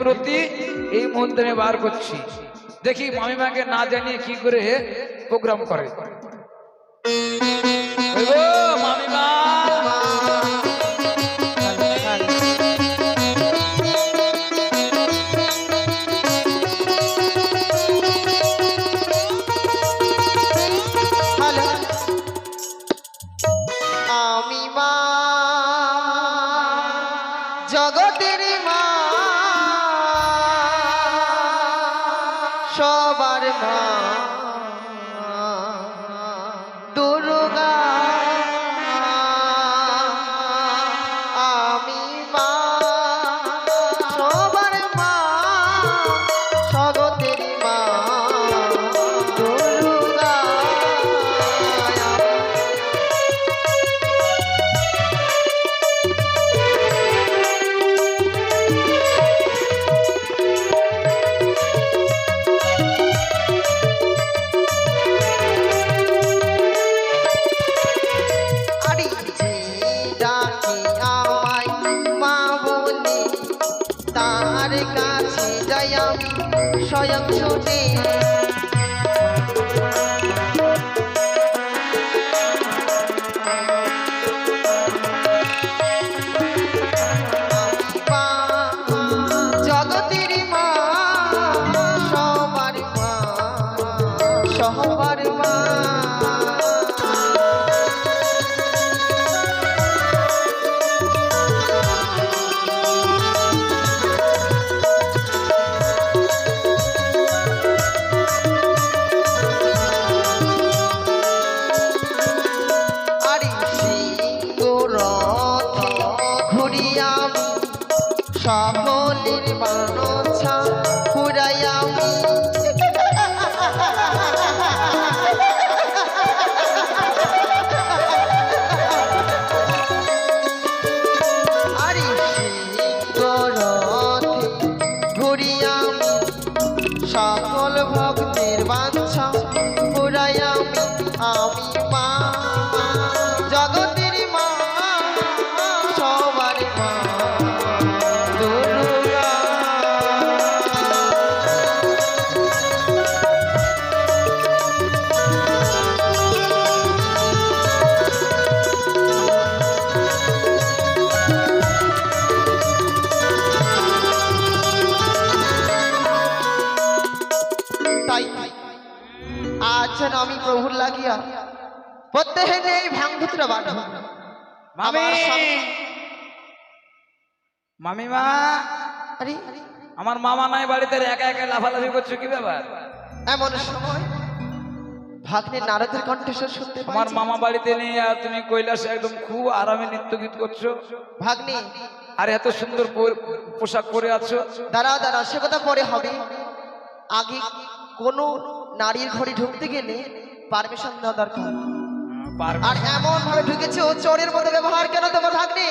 প্রতি এই মুহূর্তে আমি বার করছি। দেখি মামিমাকে না জানিয়ে কি করে প্রোগ্রাম করে। মামিমা আমি মা জগতের মা সবার মা দুর্গা আমি মা সবার মা জগতের মা দুর্গা তার কাছে যাই আমি স্বয়ং ছুটে জগতের মা সবার মা সবার মা সকলের মানছা পুরাই আমি আরে ঘুরি আমি সকল ভক্তের বাঞ্ছা পুরাই আমি মা জগতের মা সবার মা আজ যেন আমি প্রভুর লাগিয়া প্রত্যেকে নেই ভাঙভুতরা বাঁধব। মামিমা আরে আমার মামা নাই বাড়িতে, একা একা লাফালাফি করছো কি ব্যাপার? এমন সময় ভাগ্নের নারদের কণ্ঠস্বর শুনতে পাই। আমার মামা বাড়িতে নেই আর তুমি কৈলাসে একদম খুব আরামে নৃত্য গীত করছো। ভাগ্নি আর এত সুন্দর পোশাক পরে আছো। দাঁড়া দাঁড়া, সে কথা পরে হবে। আগে কোনো নারীর ঘরে ঢুকতে গেলে পারমিশন দেওয়া দরকার। আর এমন ভাবে ঢুকেছো চোরের মতো ব্যবহার কেন তোমার ভাগ্নি?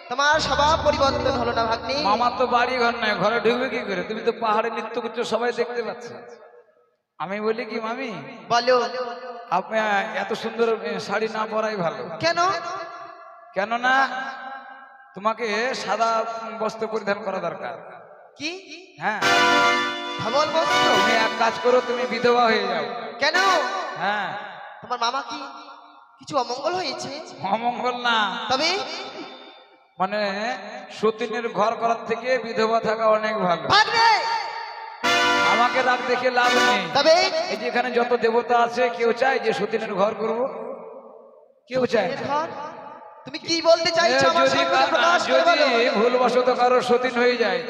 তোমার স্বভাব পরিবর্তন হলো না ভাগ্নি? মামা তো বাড়ি ঘর নাই, ঘরে ঢুকবে কি করে? তুমি তো পাহাড়ে নৃত্য করছো, সবাই দেখতে পাচ্ছে। আমি বলি কি মামি, বলো আপনি এত সুন্দর শাড়ি না পরাই ভালো। কেন? কেননা তোমাকে সাদা বস্ত্র পরিধান করা দরকার। কি? হ্যাঁ, ধবল বস্ত্র? তুমি এক কাজ করো, তুমি বিধবা হয়ে যাও। কেন? হ্যাঁ। তোমার মামা কি কিছু অমঙ্গল হয়েছে? অমঙ্গল না, তবে মানে সতীনের ঘর করার থেকে বিধবা থাকা অনেক ভালো। আমাকে রাগ দেখে লাভ নেই। তবে এই যে এখানে যত দেবতা আছে, কেউ চায় যে সতীনের ঘর করব? কেউ চায় না। তুমি কি বলতে চাইছো? যদি ভুলবশত কারো সতীন হয়ে যায়,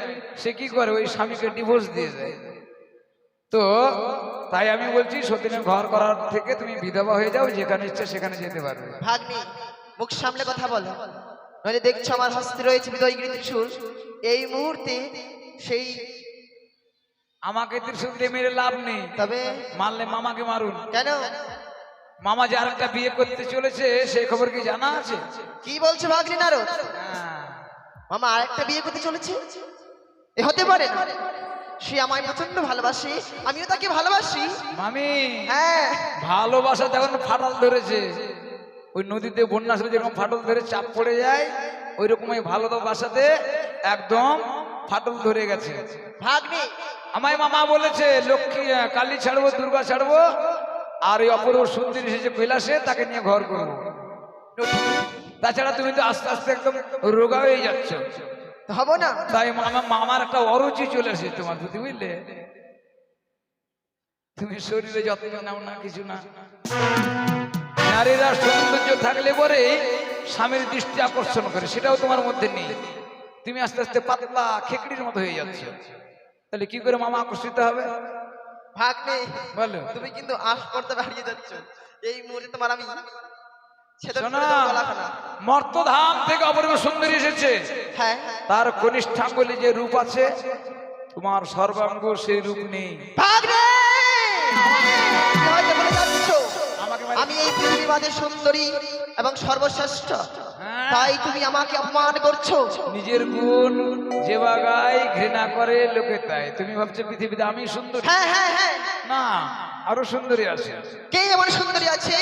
সে কি করে? ওই স্বামীকে ডিভোর্স দিয়ে যায়। তো তাই আমি বলছি, সতীনের ঘর করার থেকে তুমি বিধবা হয়ে যাও, যেখানে ইচ্ছা সেখানে যেতে পারবে। ভাগ্নি মুখ সামলে কথা বলো, নইলে দেখছো আমার হস্তে রয়েছে বিদয়গিরি ত্রিশূল। এই মুহূর্তে সেই আমাকে ত্রিশূল দিয়ে মেরে লাভ নেই। তবে মারলে মামাকে মারুন। কেন? মামা যে আরেকটা বিয়ে করতে চলেছে, সেই খবর কি জানা আছে? কি বলছে ভাগ্নি নারদ? মামা আরেকটা বিয়ে করতে চলেছে? এ হতে পারে না। সে আমায় প্রচন্ড ভালোবাসে, আমিও তাকে ভালোবাসি। মামি, হ্যাঁ, ভালোবাসা যখন ফাটল ধরেছে, ওই নদীতে বন্যা আসলে যেরকম ফাটল ধরে চাপ পড়ে যায়, ওই রকম এই ভালোবাসাতে একদম ফাটল ধরে গেছে। ভাগ্নে আমায় মামা বলেছে লক্ষ্মী কালী ছাড়বো, দুর্গা ছাড়বো, আর ওই অপূর্ব সুন্দরী এসেছে কৈলাসে, তাকে নিয়ে ঘর করবো। তাছাড়া তুমি তো আস্তে আস্তে একদম রোগা হয়ে যাচ্ছ, হবো না। তাই মামার একটা অরুচি চলে এসেছে তোমার প্রতি, বুঝলে? তুমি শরীরে যত্ন নাও না, কিছু না। নারীরা সৌন্দর্য থাকলে পরে স্বামীর দৃষ্টি আকর্ষণ করে, সেটাও তোমার মধ্যে নেই। তুমি আস্তে আস্তে পাতলা খেকড়ির মতো হয়ে যাচ্ছ, তাহলে কি করে মামা আকর্ষিত হবে? ভাগ্নে বলো। তুমি কিন্তু আশ করতে বাড়িয়ে যাচ্ছ। এই মুহূর্তে তোমার আমি ছেদন শোনো, করে দেবো গলাখানা। মর্তধাম থেকে অপূর্ব সুন্দরী এসেছে, হ্যাঁ তার কনিষ্ঠাঙ্গুলি যে রূপ আছে, তোমার সর্বাঙ্গ সেই রূপ নেই। ভাগ্নে তুমি হয়তো বলে যাচ্ছ আমাকে আমি এই পৃথিবী বাদে সুন্দরী এবং সর্বশ্রেষ্ঠ, হ্যাঁ। তাই তুমি আমাকে অপমান করছো। নিজের গুণ যে বাগায় ঘৃণা করে লোকে, তাই তুমি ভাবছো পৃথিবীতে আমি সুন্দর? হ্যাঁ হ্যাঁ হ্যাঁ, না, আরো সুন্দরী আছে। কে এমন সুন্দরী আছে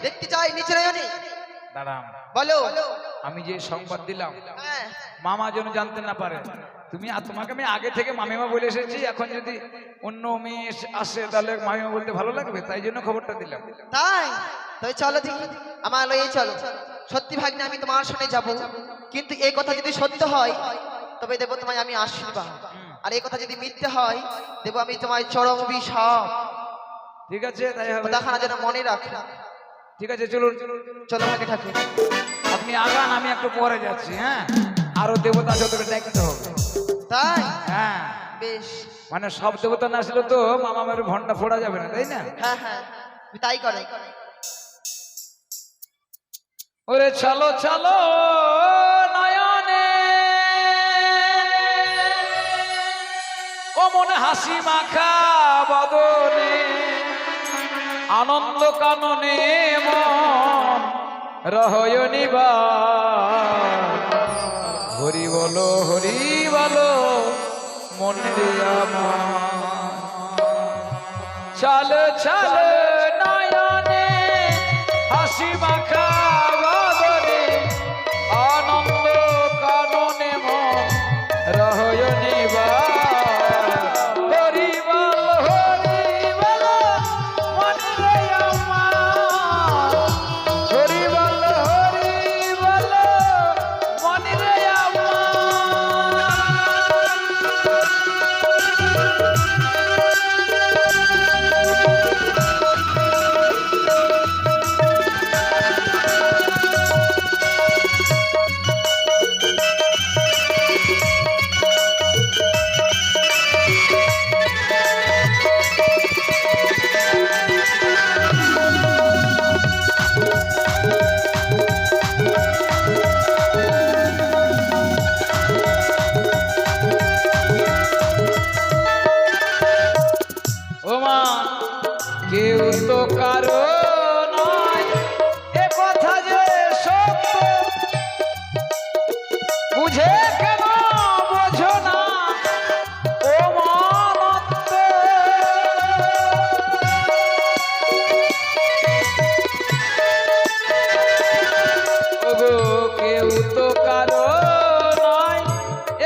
দেখতে চাই নিচে নয়নে? দাঁড়ান, বলো। আমি যে সংবাদ দিলাম হ্যাঁ, মামা যেন জানতে না পারে। তোমাকে আমি আগে থেকে মামিমা বলে এসেছি, এখন যদি অন্য মেয়ে আসে তাহলে মামিমা বলতে ভালো লাগবে, তাই জন্য খবরটা দিলাম। তাই তবে চলো দেখি, আমার লয়ে চলো। সত্যি ভাগ্নে আমি তোমার সঙ্গে যাব, কিন্তু এই কথা যদি সত্য হয় তবে দেবো তোমায় আমি আশীর্বাদ, আর এই কথা যদি মিথ্যে হয় দেবো আমি তোমায় চরম অভিশাপ। ঠিক আছে, তাই হবে। দেখানা যেন মনে রাখে। ঠিক আছে, চলুন। চলো ভাগে ঠাকুর। আপনি আগান, আমি একটু পরে যাচ্ছি। হ্যাঁ, আরো দেবতা যতটা দেখতে হবে। তাই হ্যাঁ, বেশ। মানে সব দেবতা না আসলে তো মামা মেরে ভন্ডা ফোড়া যাবে না, তাই না? হ্যাঁ হ্যাঁ, তুমি তাই করে। ওরে চলো চলো নয়নে, ও মনে হাসি মাখা বদনে, আনন্দ কাননে মন রহয়নিবার। হরি বলো মন রে আমার। চল চল নয়নে হাসি মাখা বদনে, আনন্দ কাননে মন রহয়নিবার। হরি বল মন রে আমার। হরি বল মন রে আমার। ওমা কেউ তো কারো নয়, এ কথা যে সত্য, বুঝে কেন বোঝো না ও মনত্ব। ওগো কেউ তো কারো নয়,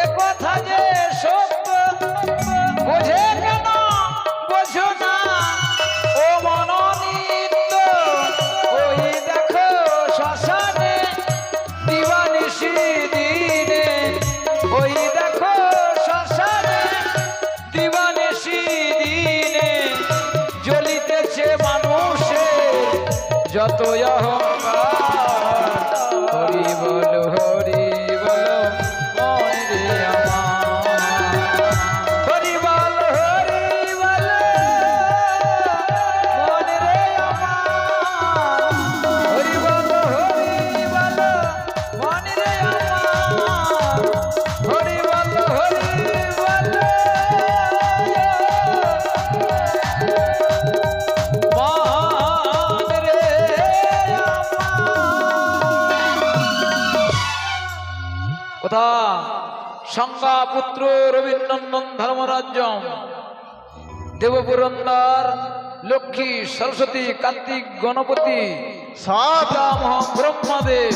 এ কথা যে সত্য, বোঝে কেন বোঝো না ও মনোনীত। ওই দেখো শ্মশানে দিবানিশি দিনে, ওই দেখো শ্মশানে দিবানিশি দিনে, জ্বলিতেছে মানুষের যত অহংকার। হরি বলো মন রে আমার। হরি বল মন রে আমার। হরি বল মন রে আমার। হরি বল মন রে আমার। কথা সংজ্ঞা পুত্র রবীন্দ্রনন্দন ধর্মরাজ্যম, দেবপুরন্দর লক্ষ্মী সরস্বতী কার্তিক গণপতি পিতামহ ব্রহ্মদেব।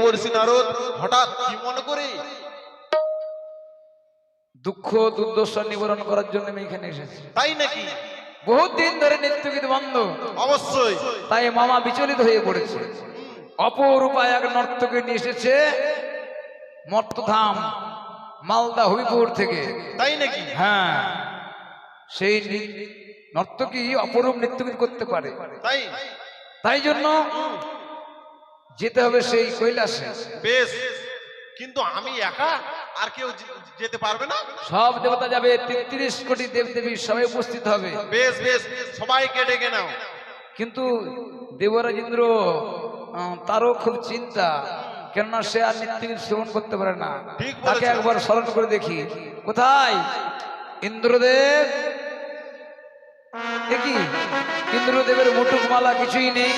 দেবর্ষি নারদ হঠাৎ কি মনে করে? দুঃখ দুর্দশা নিবারণ করার জন্য আমি এখানে এসেছি। তাই নাকি? বহুত দিন ধরে নৃত্যগীত বন্ধ, অবশ্যই। তাই মামা বিচলিত হয়ে পড়েছে। অপরূপা এক নর্তকী নিয়ে এসেছে মর্তধাম মালদা হবিপুর থেকে। তাই নাকি? হ্যাঁ, সেই নর্তকী অপরূপ নৃত্যগীত করতে পারে, তাই তাই জন্য যেতে হবে সেই কৈলাসে। বেশ, কিন্তু আমি একা, আর কেউ যেতে পারবে না? সব দেবতা যাবে, 33 কোটি দেব দেবী সবাই উপস্থিত হবে। বেশ বেশ, সবাইকে ডেকে নাও। কিন্তু দেবরাজ ইন্দ্র তারও খুব চিন্তা, কেননা সে আর নৃত্যগীত শ্রবণ করতে পারে না। ঠিক বলেছো। তাকে একবার স্মরণ করে দেখি, কোথায় ইন্দ্রদেব? দেখি ইন্দ্রদেবের মুটুক মালা কিছুই নেই।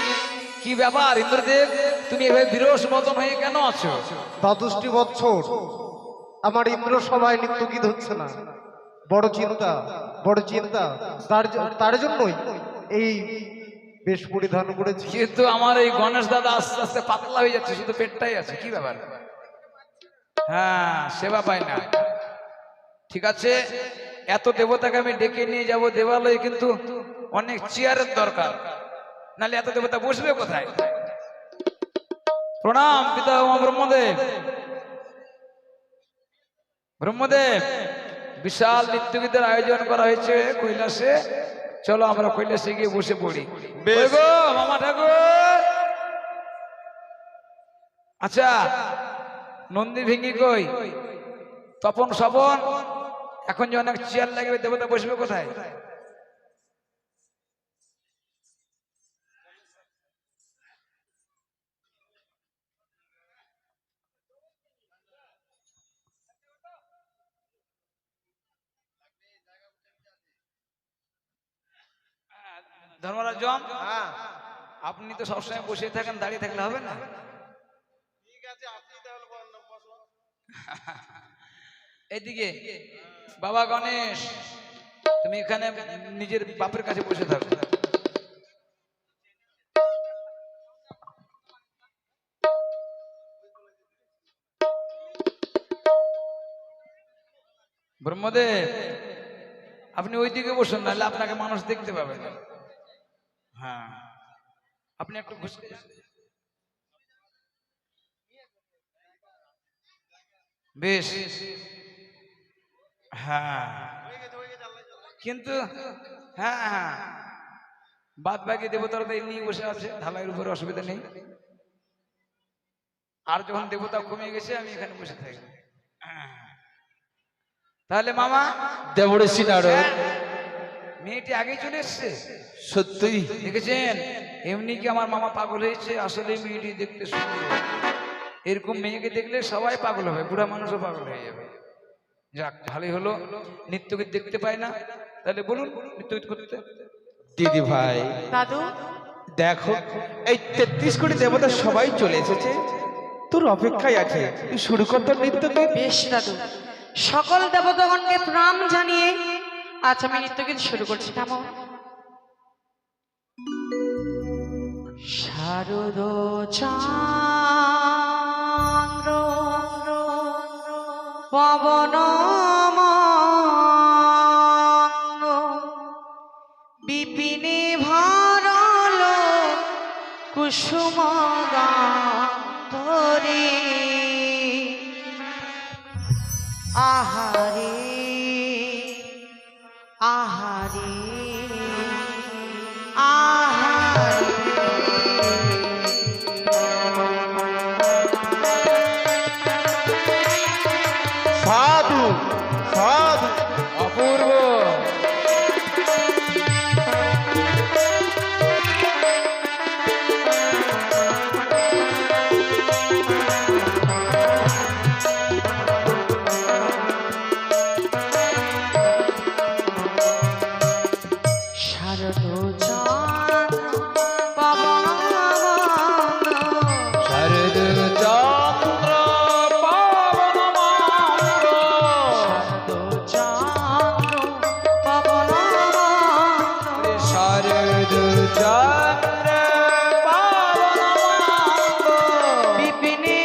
কি ব্যাপার ইন্দ্রদেব, তুমি এভাবে বিরস মতন হয়ে কেন আছো? দ্বাদশটি বৎসর আমার ইন্দ্র সভায় নৃত্যগীত হচ্ছে না, বড় চিন্তা, বড় চিন্তা। তার জন্যই এই বেশ পরিধান করেছি। কিন্তু আমার এই গণেশ দাদা আস্তে আস্তে পাতলা হয়ে যাচ্ছে, শুধু পেটটাই আছে। কি ব্যাপার? হ্যাঁ, সেবা পাই না। ঠিক আছে, এত দেবতাকে আমি ডেকে নিয়ে যাব দেবালয়ে, কিন্তু অনেক চেয়ারের দরকার, নাহলে এত দেবতা বসবে কোথায়? প্রণাম পিতামহ ব্রহ্মদেব। ব্রহ্মদেব, বিশাল নৃত্যগীতের আয়োজন করা হয়েছে কৈলাসে, চলো আমরা কৈলাসে গিয়ে বসে পড়ি। বেশ। ওই গো মামা ঠাকুর, আচ্ছা নন্দী ভেঙ্গি কই? তপন স্বপন, এখন যে অনেক চেয়ার লাগবে, দেবতা বসবে কোথায়? ধর্মরাজ জম, হ্যাঁ, আপনি তো সবসময় বসে থাকেন, দাঁড়িয়ে থাকলে হবে না। ঠিক আছে, আপনি তাহলে বসুন। এইদিকে বাবা গণেশ, তুমি এখানে নিজের বাপের কাছে বসে থাকো। ব্রহ্মদেব, আপনি ওইদিকে বসুন, নাহলে আপনাকে মানুষ দেখতে পাবে না। হ্যাঁ, আপনি একটু ঘুষে যান। বেশ, হ্যাঁ, কিন্তু হ্যাঁ হ্যাঁ, বাদ বাকি দেবতারা তো এমনি বসে আছে ঢালাইয়ের উপরে, অসুবিধা নেই। আর যখন দেবতা কমে গেছে আমি এখানে বসে থাকি। তাহলে মামা দেবর্ষি নারদ, মেয়েটি আগেই চলে এসছে। সত্যই দেখেছেন, এমনি কি আমার মামা পাগল হয়েছে? আসলে মেয়েটি দেখতে সুন্দর। এরকম মেয়েকে দেখলে সবাই পাগল হবে, বুড়া মানুষও পাগল হয়ে যাবে। যাক, ভালোই হলো, নৃত্যগীত দেখতে পাই না, তাহলে বলুন নৃত্যগীত করতে। দিদি ভাই, দাদু, দেখো এই 33 কোটি দেবতা সবাই চলে এসেছে, তোর অপেক্ষায় আছে, তুই শুরু কর তোর নৃত্যগীত। বেশ দাদু, সকল দেবতাগণকে প্রণাম জানিয়ে আজ আমি নৃত্যগীত শুরু করছি। কেমন? শারদ চন্দ্র পবন বিপিনে ভরল কুসুম গান্ধরে আহারে আহারে আহারে। সাধু সাধু, অপূর্ব। শারদ চন্দ্র পবন শরদ চন্দ্র পাবন মাতর, শারদ চন্দ্র পবন শরদ চন্দ্র পাবন মাতর, বিপিনে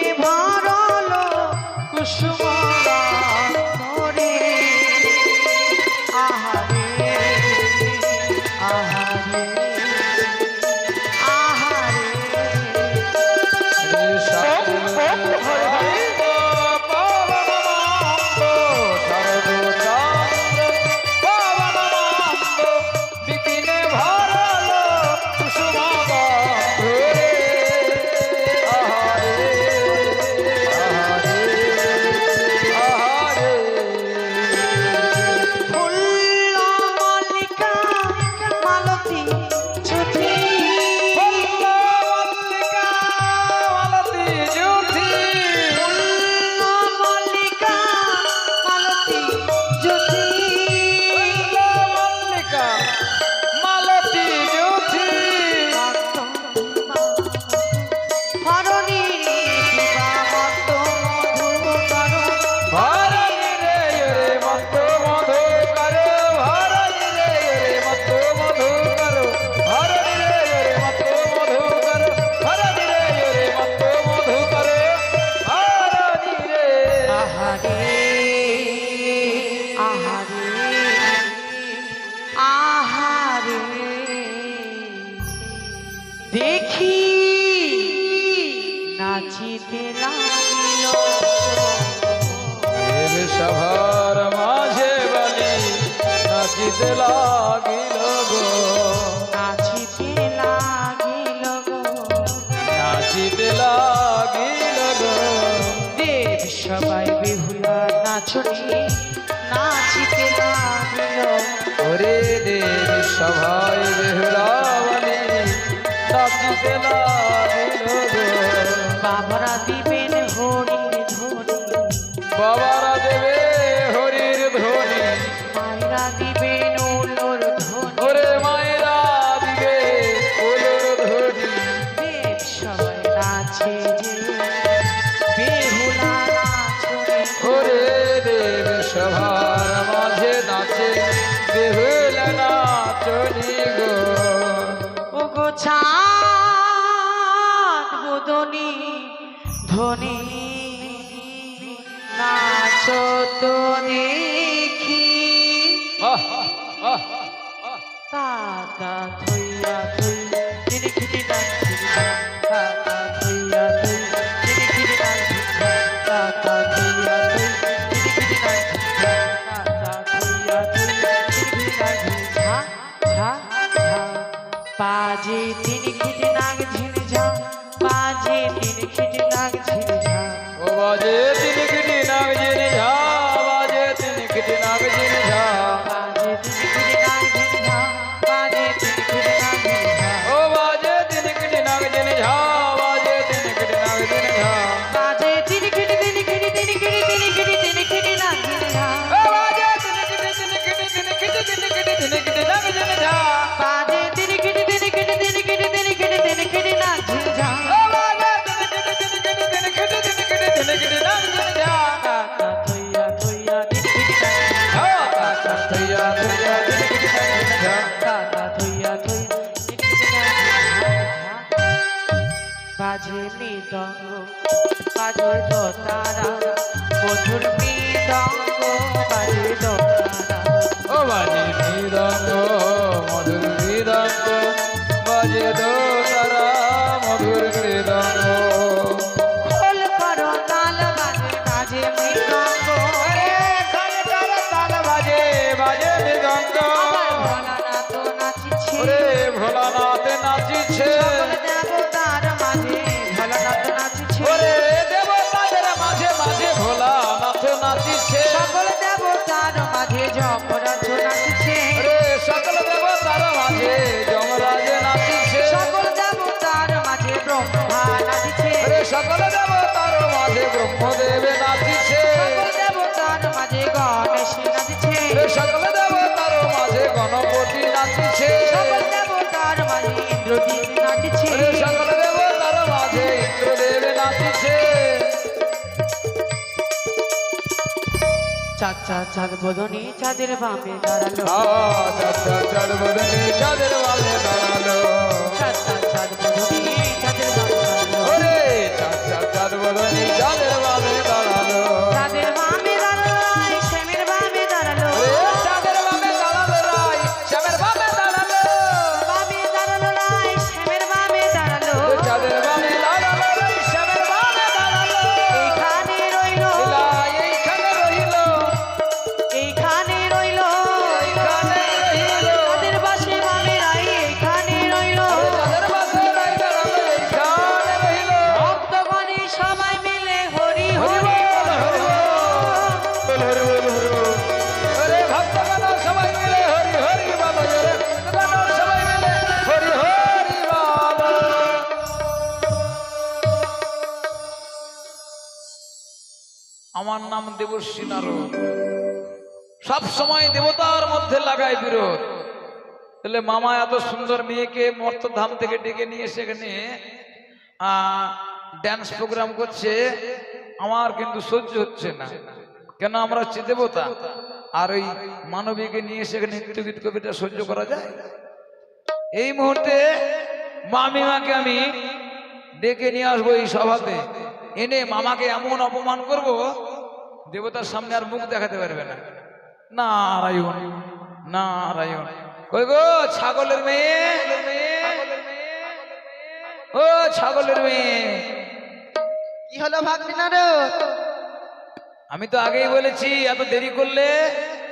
আহারে আহারে দেখি নাচিতে লাগিল সভার মাঝে বলি নাচিতে লাগিল গো নাচিতে লাগিল গো নাচিতে লাগিল গো দেব সবাই বেহুলা নাচনি নাচিতে লাগিল ওরে দেব সভায় বেহুলাবলি নাচিতে লাগিল গো বাবারা দিবেন হরির ধ্বনি বাবারা দেবে হরির ধ্বনি মায়েরা দিবেন উলোর ধ্বনি ওরে মায়েরা দিবে ওলোর ধ্বনি দেব সবাই নাচে যে বেহুলা নাচনি ওরে দেব সভার মাঝে নাচে বেহুলা নাচনি গো ওগো চাঁদ বদনি ধ্বনি নাচো তো দেখি আহ আহ তাতা থইয়া থই তিনি খিটি নাচি তাতা থইয়া থই তিনি খিটি নাচি তাতা থইয়া থই তিনি খিটি নাচি তাতা থইয়া থই তিনি খিটি নাচি ঝা ঝা ঝা বাজে তিনি খিটি নাগ ঝিল ঝা বাজে তিনি খিটি নাগ ঝিল ঝা ও বাজে তিন কিটি নাগ জিনি ঝা বাজে তিন কিটি নাগ জিনি ঝা বাজে তিনি খিটি নাগ ঝিল ঝা বাজে তিনি খিটি নাগ ঝিল ঝা ও বাজে তিন কিটি নাগ জিনি ঝা বাজে তিন কিটি নাগ জিনি ঝা বাজে তিনি খিটি তিনি খিটি তিনি খিটি তিনি খিটি তিনি খিটি নাগ ঝিল ঝা ও বাজে তিন কিটি নাগ জিনি ঝা বাজে তিনি খিটি তিনি খিটি তিনি খিটি তিনি খিটি তিনি খিটি নাগ ঝিল ঝা ও বাজে তিন কিটি নাগ জিনি ঝা কাকা থইয়া থইয়া তিনি খিটি নাগ ঝিল ঝা ঝা তা থইয়া থইয়া তিন কিটি নাগ জিনি ঝা কাকা থইয়া থইয়া তিনি খিটি নাগ ঝিল ঝা বাজে মৃদঙ্গ বাজে দোতারা মধুর মৃদঙ্গ বাজে দোতারা ও বাজে মৃদঙ্গ মধুর মৃদঙ্গ বাজে দোতারা মধুর মৃদঙ্গ খোল করো তাল বাজে বাজে মৃদঙ্গ তাল বাজে বাজে মৃদঙ্গ আবার ভোলানাথ নাচিছে ওরে ভোলানাথ নাচিছে সকল দেবতার মাঝে ভোলানাথ নাচিছে ওরে দেবতাদের মাঝে মাঝে ভোলানাথ নাচিছে সকল দেবতার মাঝে যমরাজ নাচিছে ওরে সকল দেবতার মাঝে যমরাজ নাচিছে সকল দেবতার মাঝে ব্রহ্মা নাচিছে ওরে সকল দেবতার মাঝে ব্রহ্মদেব নাচিছে সকল দেবতার মাঝে গণেশ নাচিছে ওরে সকল দেবতার মাঝে গণপতি নাচিছে সকল দেবতার মাঝে ইন্দ্রজিৎ নাচিছে ওরে সকল দেবতার মাঝে ইন্দ্রদেব নাচিছে চাচা চাঁদ বদনী চাঁদের বামে দাঁড়ালো চাঁদ বদনে চাঁদের বামে দাঁড়ালো চাচা চাঁদ বদনী চাঁদের বামে দাঁড়ালো ওরে চাঁদ বদনে চাঁদের বামে দাঁড়ালো চাঁদের বামে দাঁড়ালো শ্যামের বামে দাঁড়ালো ওরে চাঁদের বামে দাঁড়ালো রাই শ্যামের বামে দাঁড়ালো আমার নাম দেবশ্রী নারদ। সব সময় দেবতার মধ্যে লাগায় বিরোধ। তাহলে মামা এত সুন্দর মেয়েকে মর্তধাম থেকে ডেকে নিয়ে সেখানে ড্যান্স প্রোগ্রাম করছে, আমার কিন্তু সহ্য হচ্ছে না। কেন? আমরা হচ্ছে দেবতা, আর ওই মানবীকে নিয়ে সেখানে নৃত্য গীত কবিতা সহ্য করা যায়? এই মুহূর্তে মামিমাকে আমি ডেকে নিয়ে আসবো এই সভাতে, এনে মামাকে এমন অপমান করব, দেবতার সামনে আর মুখ দেখাতে পারবে না। নারায়ণ নারায়ণ। কই গো ছাগলের মেয়ে, ও ছাগলের মেয়ে। কি হলো ভাগ্নে নারদ? আমি তো আগেই বলেছি এত দেরি করলে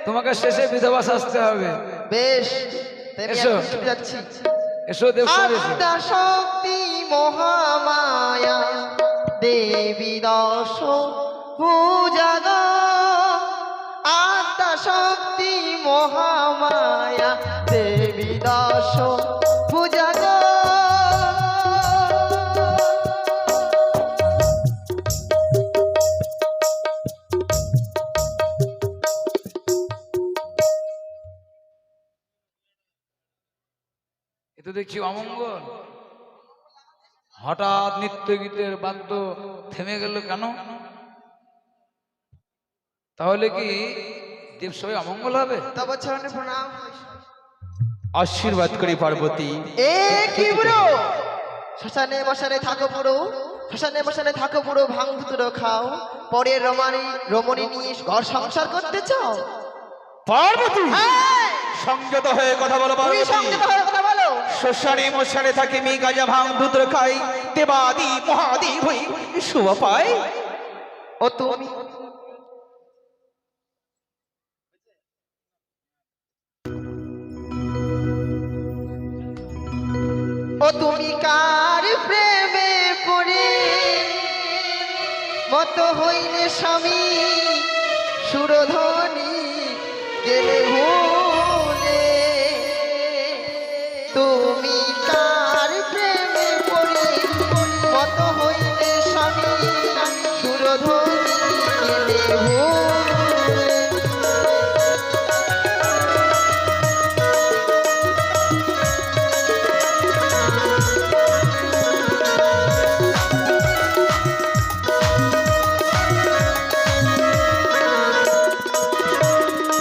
তোমাকে শেষে বিধবা সাজতে হবে। বেশ, তেমনি এসো। এখন ছুটে যাচ্ছি। এসো দেবশ্রী, এসো। আদ্যা শক্তি মহামায়া দেবী দশ পূজা গো। আদ্যা শক্তি মহামায়া দেবী দশ পূজা গো। এ তো দেখছি অমঙ্গল। হঠাৎ নৃত্য গীতের বাদ্য থেমে গেল কেন? তাহলে কি দেবসভায় অমঙ্গল হবে? তব চরণে প্রণাম। আশীর্বাদ করি পার্বতী। এ কি বুড়ো, শ্মশানে মশানে থাকো পুরো, শ্মশানে মশানে থাকো পুরো, ভাঙ ভুতুরো খাও, পরে রমণী নিয়ে ঘর সংসার করতে চাও? পার্বতী, হ্যাঁ, সংযত হয়ে কথা বলো তুমি পার্বতী। সংযত হয়ে কথা বলো। শ্মশানে মশানে থাকে মি গাজা ভাঙ দুধ খাই, দেবাদি মহাদি হই শোভা পায়। ও তুমি ও তুমি কার প্রেমে পড়ে মত হইলে স্বামী সুরধ্বনি গেলে ভুলে? তুমি কার প্রেমে পড়ে মত হইলে স্বামী সুরধ্বনি গেলে ভুলে?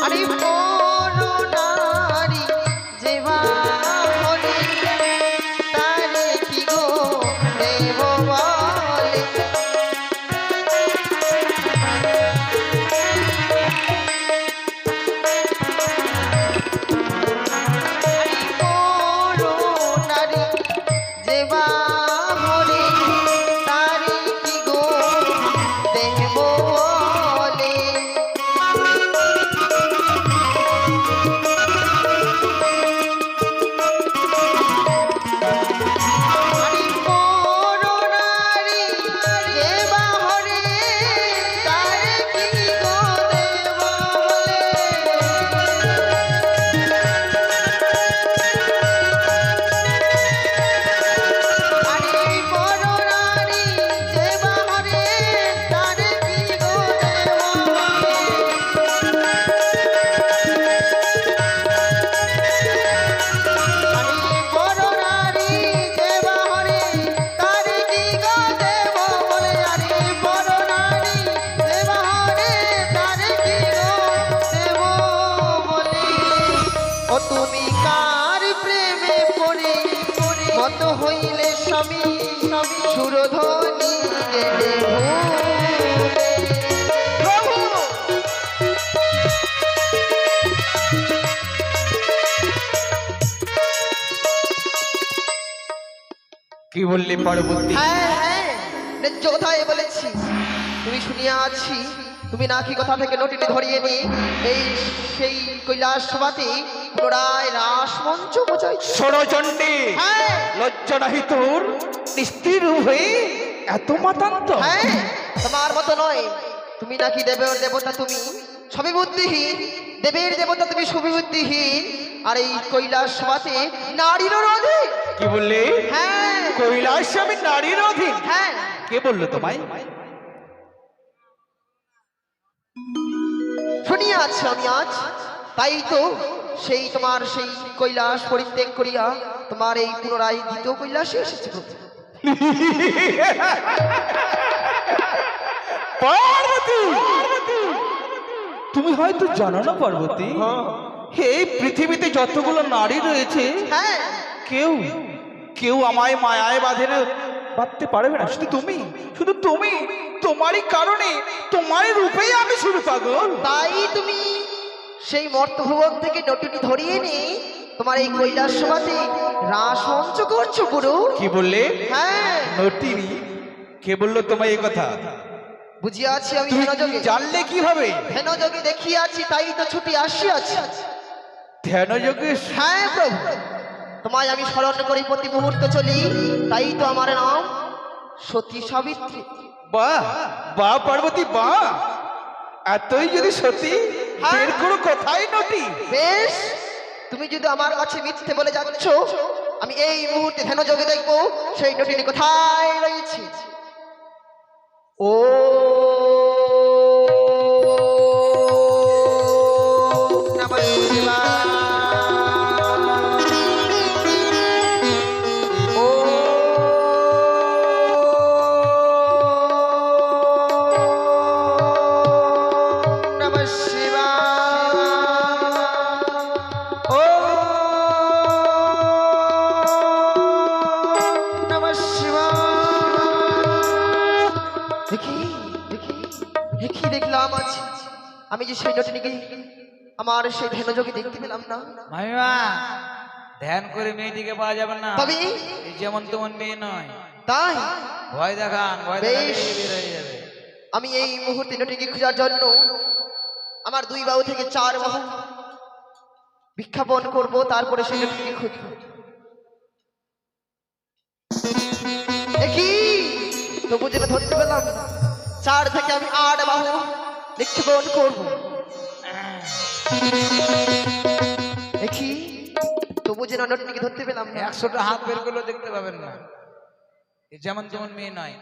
আরে করুণারি যে বাহনে তারে কি গো দেব বলে? আরে করুণারি যে বাহনে তারে কি গো দেব বলে? আরে করুণারি যে বাহরে তারে কি গো দেব বলে? আরে করুণারি যে বাহরে তারে কি গো দেব বলে? আরে করুণারি যে বাহরে তারে কি গো দেব বলে? আরে করুণারি যে বাহরে তারে কি গো দেব বলে? ও তুমি কার প্রেমে পড়ে মত হইলে স্বামী সুরধ্বনি গেলে ভুলে? প্রভু কি বললি পার্বতী? হ্যাঁ হ্যাঁ, ন্যায্য কথাই বলেছি। তুমি শুনিয়া আছি, তুমি নাকি কথা থেকে নটিটি ধরিয়ে নিয়ে এই সেই কৈলাস সভাতে পুনরায় রাস মঞ্চ বোঝাইছ। ষড়চণ্ডী, হ্যাঁ লজ্জা নাহি তোর? নিস্তির হয়ে এত মাতান্ত? হ্যাঁ, তোমার মতো নয়। তুমি নাকি দেবের দেবতা, তুমি সবই বুদ্ধিহীন। দেবের দেবতা তুমি সবই বুদ্ধিহীন। আর এই কৈলাস সভাতে নারীর অধীন। কি বললি? হ্যাঁ কৈলাস আমি নারীর অধীন? হ্যাঁ, কে বললো তোমায়? শুনিয়াছি আমি আজ, তাই তো সেই তোমার সেই কৈলাস পরিত্যাগ করিয়া তোমার এই পুনরায় দ্বিতীয় কৈলাসে এসেছে প্রভু। পার্বতী, তুমি হয়তো জানো না পার্বতী, এই পৃথিবীতে যতগুলো নারী রয়েছে হ্যাঁ, কেউ কেউ আমায় মায়ায় বাঁধতে পারবে না, শুধু তুমি, শুধু তুমি, তোমারই কারণে, তোমারই রূপেই আমি শুরু পাগল। তাই তুমি সেই মর্তভুবন থেকে নটুটি ধরিয়ে নিয়ে তোমার এই কৈলাস সভাতে রাস মঞ্চ করছো গুরু। কি বললে? হ্যাঁ, নটিনি? কে বললো তোমায় এই কথা? বুঝিয়াছি আমি তুমি হেনযোগে, জানলে কিভাবে? হেনযোগে দেখিয়াছি, তাই তো ছুটি আসিয়াছি। ধ্যানযোগে? হ্যাঁ প্রভু, তোমায় আমি স্মরণ করি প্রতি মুহূর্তে চলি, তাই তো আমার নাম সতী সাবিত্রী। বাহ বাহ পার্বতী বাহ, এতই যদি সত্যি বের করো কোথায় নটি। বেশ, তুমি যদি আমার কাছে মিথ্যে বলে যাচ্ছ, আমি এই মুহূর্তে হেনযোগে দেখবো সেই নটিনী কোথায় রয়েছে। ও নমঃ শিবায়। ও নমঃ শিবায়। ও নমঃ শিবায়। দেখি দেখি দেখি দেখলাম আজ আমি যে সেই নটিনীকে আমার সেই ধ্যানযোগে দেখতে পেলাম না। মামিমা, ধ্যান করে মেয়েটিকে পাওয়া যাবে না, তবে এই যেমন তেমন মেয়ে নয়। তাই ভয় দেখান, ভয় দেখালে বেশ। বের হয়ে যাবে। আমি এই মুহূর্তে নটিকে খোঁজার জন্য আমার 2 বাহু থেকে 4 বাহু বিজ্ঞাপন করব, তারপরে সেই নটিকে খুঁজব। দেখি তবু যেন ধরতে পেলাম না। 4 থেকে আমি 8 বাহু বিজ্ঞাপন করব। দেখি তবু যেন নটিকে ধরতে পেলাম না। 100টা হাত বের করলেও দেখতে পাবেন না, এই যেমন তেমন মেয়ে নয়।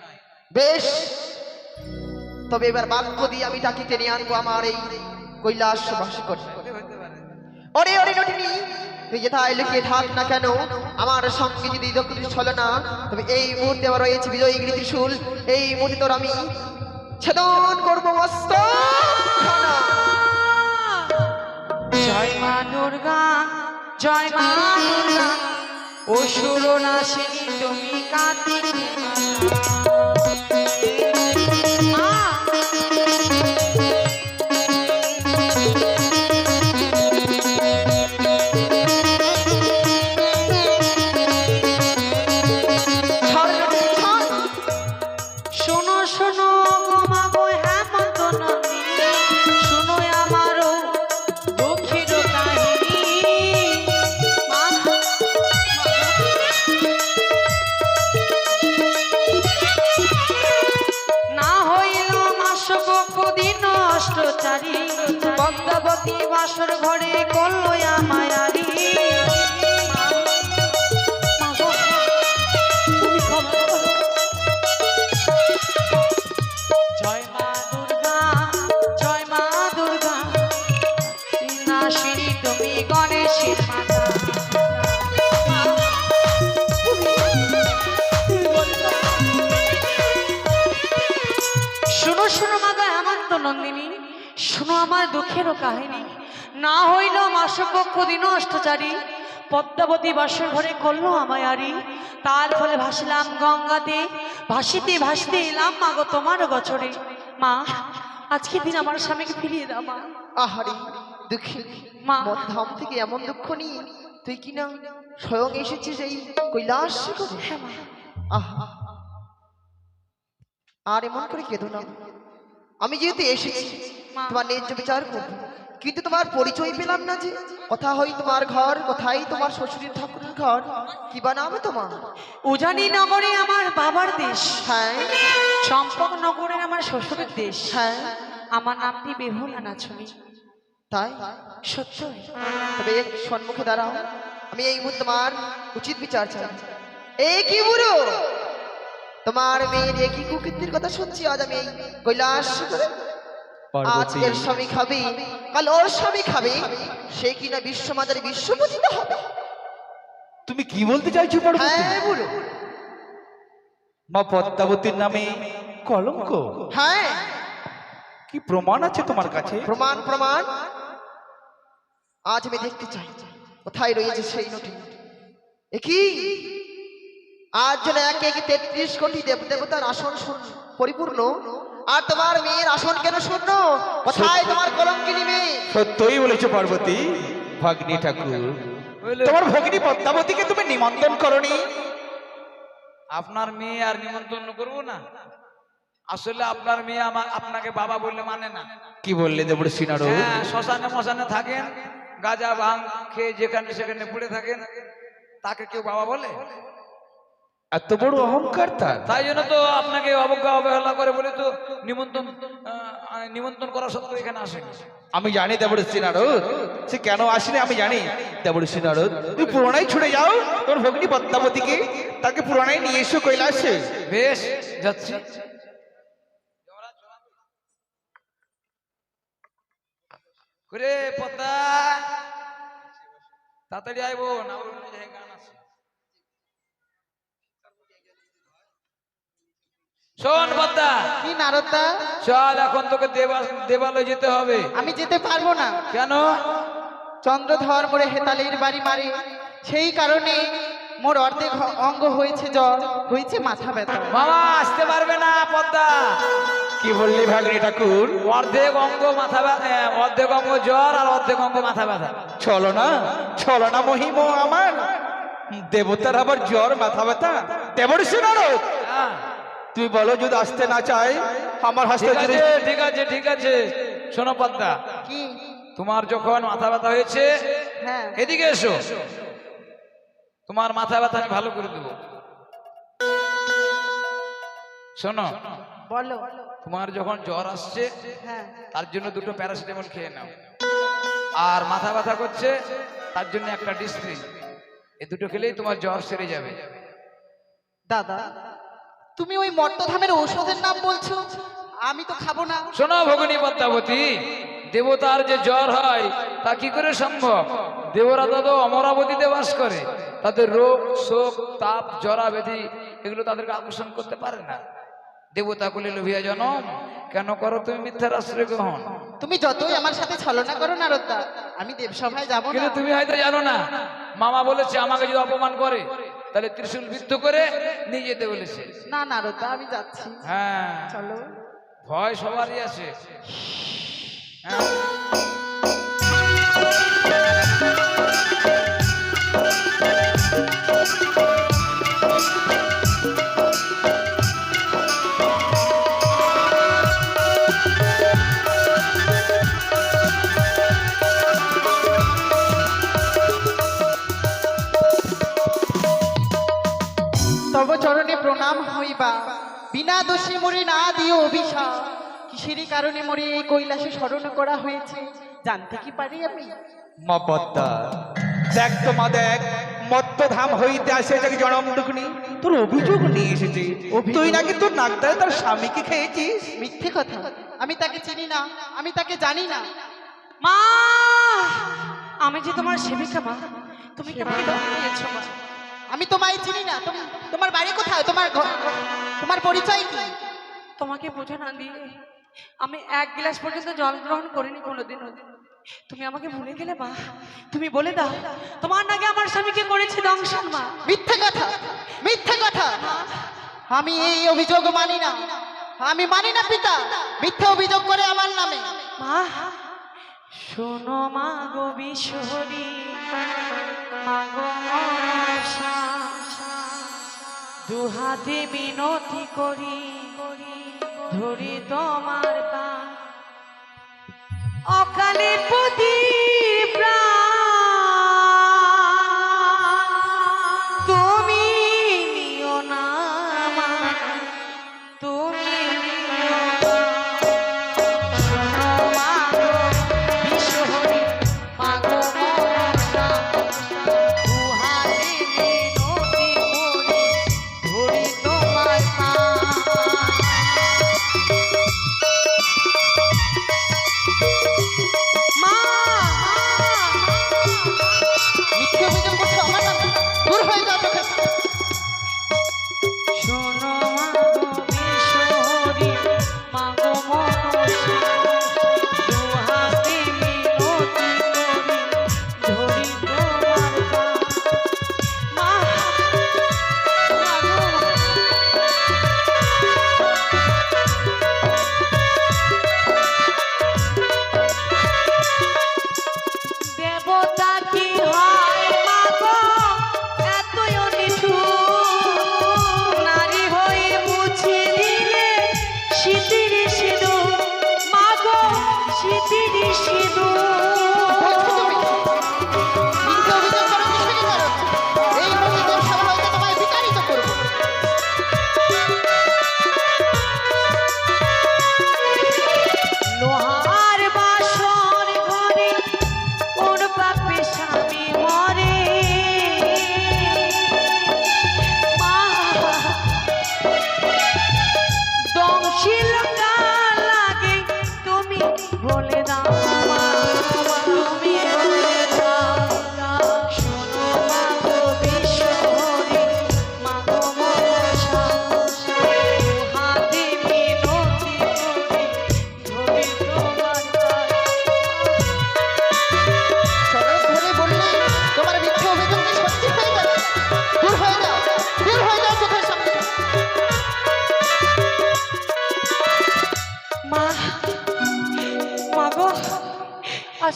বেশ, তবে এবার বাক্য দিয়ে আমি তাকে টেনে আনবো আমার এই কৈলাস বাসী করে। হতে পারে। ওরে ওরে নটিনী, তুই যেথায় লুকিয়ে থাক না কেন, আমার সঙ্গে যদি দক্ষিণ চলে না, তবে এই মুহূর্তে আমার রয়েছে বিজয়গিরি ত্রিশূল, এই মুহূর্তে তোর আমি ছেদন করবো মস্তকখানা। জয় মা দুর্গা, জয় মা দুর্গা, অসুর নাশিনী তুমি কার্তিকী মা। ছাড় নটিনী, ছাড়। শোনো শোনো গো মা গো হেমন্ত নন্দিনী, শোনো আমারও দুঃখের কাহিনী মা। না হইল মাসবক দিন অষ্টচারী, পদ্মাবতী বাসর ঘরে করলো আমায়ারি। জয় মা দুর্গা, জয় মা দুর্গা, নাশিনী তুমি গণেশের মাতা। শোনো শোনো মাগা হেমন্ত নন্দিনী, শোনো আমার দুঃখেরও কাহিনী। না হইল মাসপক্ষ দিন অষ্টচারী, পদ্মাবতী বাসর ঘরে করলো আমায়ারি। তার ফলে ভাসিলাম গঙ্গাতে, ভাসিতে ভাসিতে এলাম মাগো তোমার গছরে। মা, আজকে দিন আমার স্বামীকে ফিরিয়ে দাও মা। আহারে দুঃখী মা। মধ্যাম থেকে এমন দুঃখ নিয়ে তুই কিনা স্বয়ং এসেছিস এই কৈলাস করে। হ্যাঁ মা। আহা, আর এমন করে কেঁদো না। আমি যেহেতু এসেছি মা। তোমার ন্যায্য বিচার করবো, কিন্তু তোমার পরিচয় পেলাম না যে। কথা হই তোমার ঘর, কোথায় তোমার শ্বশুরের ঠাকুরের ঘর, কি বা নামে তোমার? উজানি নগরে আমার বাবার দেশ, হ্যাঁ চম্পক নগরে আমার শ্বশুরের দেশ। হ্যাঁ, আমার নামটি বেহুলা নাচনি। তাই সত্যই তবে এক সম্মুখে দাঁড়াও, আমি এই মুহূর্তে তোমার উচিত বিচার চাই। এই কি বুড়ো, তোমার মেয়ের একই কুকীর্তির কথা শুনছি আজ আমি এই কৈলাস করে। আজ এর স্বামী খাবে, কাল ওর স্বামী খাবে, সে কিনা বিশ্বমাতার বিশ্বপতিত হবে। তুমি কি বলতে চাইছো পার্বতী? হ্যাঁ বলো। মা পদ্মাবতীর নামে কলঙ্ক? হ্যাঁ, কি প্রমাণ আছে তোমার কাছে? প্রমাণ প্রমাণ আজ আমি দেখতে চাই কোথায় রয়েছে সেই নটি। কি আজ যেন একে একে 33 কোটি দেবতার আসন পরিপূর্ণ, আর তোমার মেয়ের আসন কেন শূন্য? কোথায় তোমার কলঙ্কিনী মেয়ে? সত্যই বলেছো পার্বতী। ভাগ্নি ঠাকুর, বুঝলে? তোমার ভগিনী পদ্মাবতীকে তুমি নিমন্ত্রণ করনি? আপনার মেয়ে আর নিমন্ত্রণ করবো না? আসলে আপনার মেয়ে আপনাকে বাবা বললে মানে না। কি বললে দেবর্ষী নারদ? হ্যাঁ, শ্মশানে মশানে থাকেন, গাঁজা ভাঙ খেয়ে যেখানে সেখানে পড়ে থাকেন, তাকে কেউ বাবা বলে? এত বড় অহংকার তার? তাই জন্য তো আপনাকে অবজ্ঞা অবহেলা করে বলে তো নিমন্ত্রণ করা সত্ত্বেও এখানে আসেনি। আমি জানি দেবর্ষী নারদ, সে কেন আসেনি আমি জানি। দেবর্ষী নারদ, তুমি পুরানাই ছুটে যাও তোমার ভগিনী পদ্মাবতীকে, তাকে পুরানাই নিয়ে এসো কৈলাসে। বেশ, যাচ্ছি। করে পদ্মা, তাড়াতাড়ি আইবো না, ওর অন্য জায়গায় গান আছে। শোন পদ্মা, কি নারদা? চল এখন তোকে দেবালয় যেতে হবে। আমি যেতে পারবো না। কেন? চন্দ্রধর মোরে হেতালির বাড়ি মারে, সেই কারণে মোর অর্ধেক অঙ্গ হয়েছে জ্বর, হয়েছে মাথা ব্যথা। মামা আসতে পারবে না পদ্মা। কি বললি ভাগ্নি ঠাকুর? অর্ধেক অঙ্গ মাথা ব্যথা, অর্ধেক অঙ্গ জ্বর আর অর্ধেক অঙ্গ মাথা ব্যথা। ছলো না মহিম আমার, দেবতার আবার জ্বর মাথা ব্যথা? দেবর্ষী নারদ, হ্যাঁ, তুই বলো যদি আসতে না চাই আমার হাসতে ঠিক আছে ঠিক আছে ঠিক আছে। শোনো পদ্মা, কি? তোমার যখন মাথা ব্যথা হয়েছে, হ্যাঁ, এদিকে এসো, তোমার মাথা ব্যথা আমি ভালো করে দেবো। শোনো, বলো। তোমার যখন জ্বর আসছে, হ্যাঁ, তার জন্য 2টো প্যারাসিটামল খেয়ে নাও। আর মাথা ব্যথা করছে, তার জন্য একটা ডিসপ্রিন। এই 2টো খেলেই তোমার জ্বর সেরে যাবে। দাদা তুমি ওই মর্তধামের ঔষধের নাম বলছো, আমি তো খাবো না। শোনো ভগিনী পদ্মাবতী, দেবতার যে জ্বর হয় তা কি করে সম্ভব? দেবরা তো অমরাবতীতে বাস করে, তাদের রোগ শোক তাপ জরা ব্যাধি এগুলো তাদেরকে আকর্ষণ করতে পারে না। দেবতা কুলে লোভিয়া জনম, কেন করো তুমি মিথ্যার আশ্রয় গ্রহণ? তুমি যতই আমার সাথে ছলনা করো নারদা, আমি দেবসভায় যাব না। কিন্তু তুমি হয়তো জানো না, মামা বলেছে আমাকে যদি অপমান করে তাহলে ত্রিশূল বিদ্ধ করে নিয়ে যেতে বলেছে। না নারদা, আমি যাচ্ছি। হ্যাঁ, চলো। ভয় সবারই আছে। হ্যাঁ, তব চরণে প্রণাম হইবা, বিনা দোষী মরে না দিও অভিশাপ। কিসেরই কারণে মরে এই কৈলাসে স্মরণ করা হয়েছে, জানতে কি পারি আমি? মা পদ্মা, দেখ তো মা দেখ, মত্তধাম হইতে আসে যাকে জনম দুগ্নি তোর অভিযোগ নিয়ে এসেছে। তুই নাকি তোর নাকদারে তার স্বামীকে খেয়েছিস। মিথ্যে কথা, আমি তাকে চিনি না, আমি তাকে জানি না। মা, আমি যে তোমার সেবিকা মা, তুমি কি আমাকে ধোঁকা দিয়েছো মা? আমি তোমায় চিনি না। তোমার বাড়ি কোথায়? তোমার পরিচয় কি? তোমাকে বোঝা না দিয়ে আমি 1 গ্লাস পর্যন্ত জল গ্রহণ করিনি কোনোদিনও। তুমি আমাকে ভুলে গেলে মা? তুমি বলে দাও তোমার নাকি আমার স্বামীকে করেছে দংশন মা? মিথ্যে কথা, মিথ্যে কথা। আমি এই অভিযোগ মানি না, আমি মানি না পিতা। মিথ্যে অভিযোগ করে আমার নামে। মা শোনো মা গো বিশ্বরী, মা গো মনসা, দুহাতে মিনতি করি ধরি তোমার পা, অকালে পতি তুমি নিও না মা, তুমি নিও না। শোনো মা গো বিশ্বহরি, মা গো মনসা, দুহাতে মিনতি করি ধরি তোমার পা।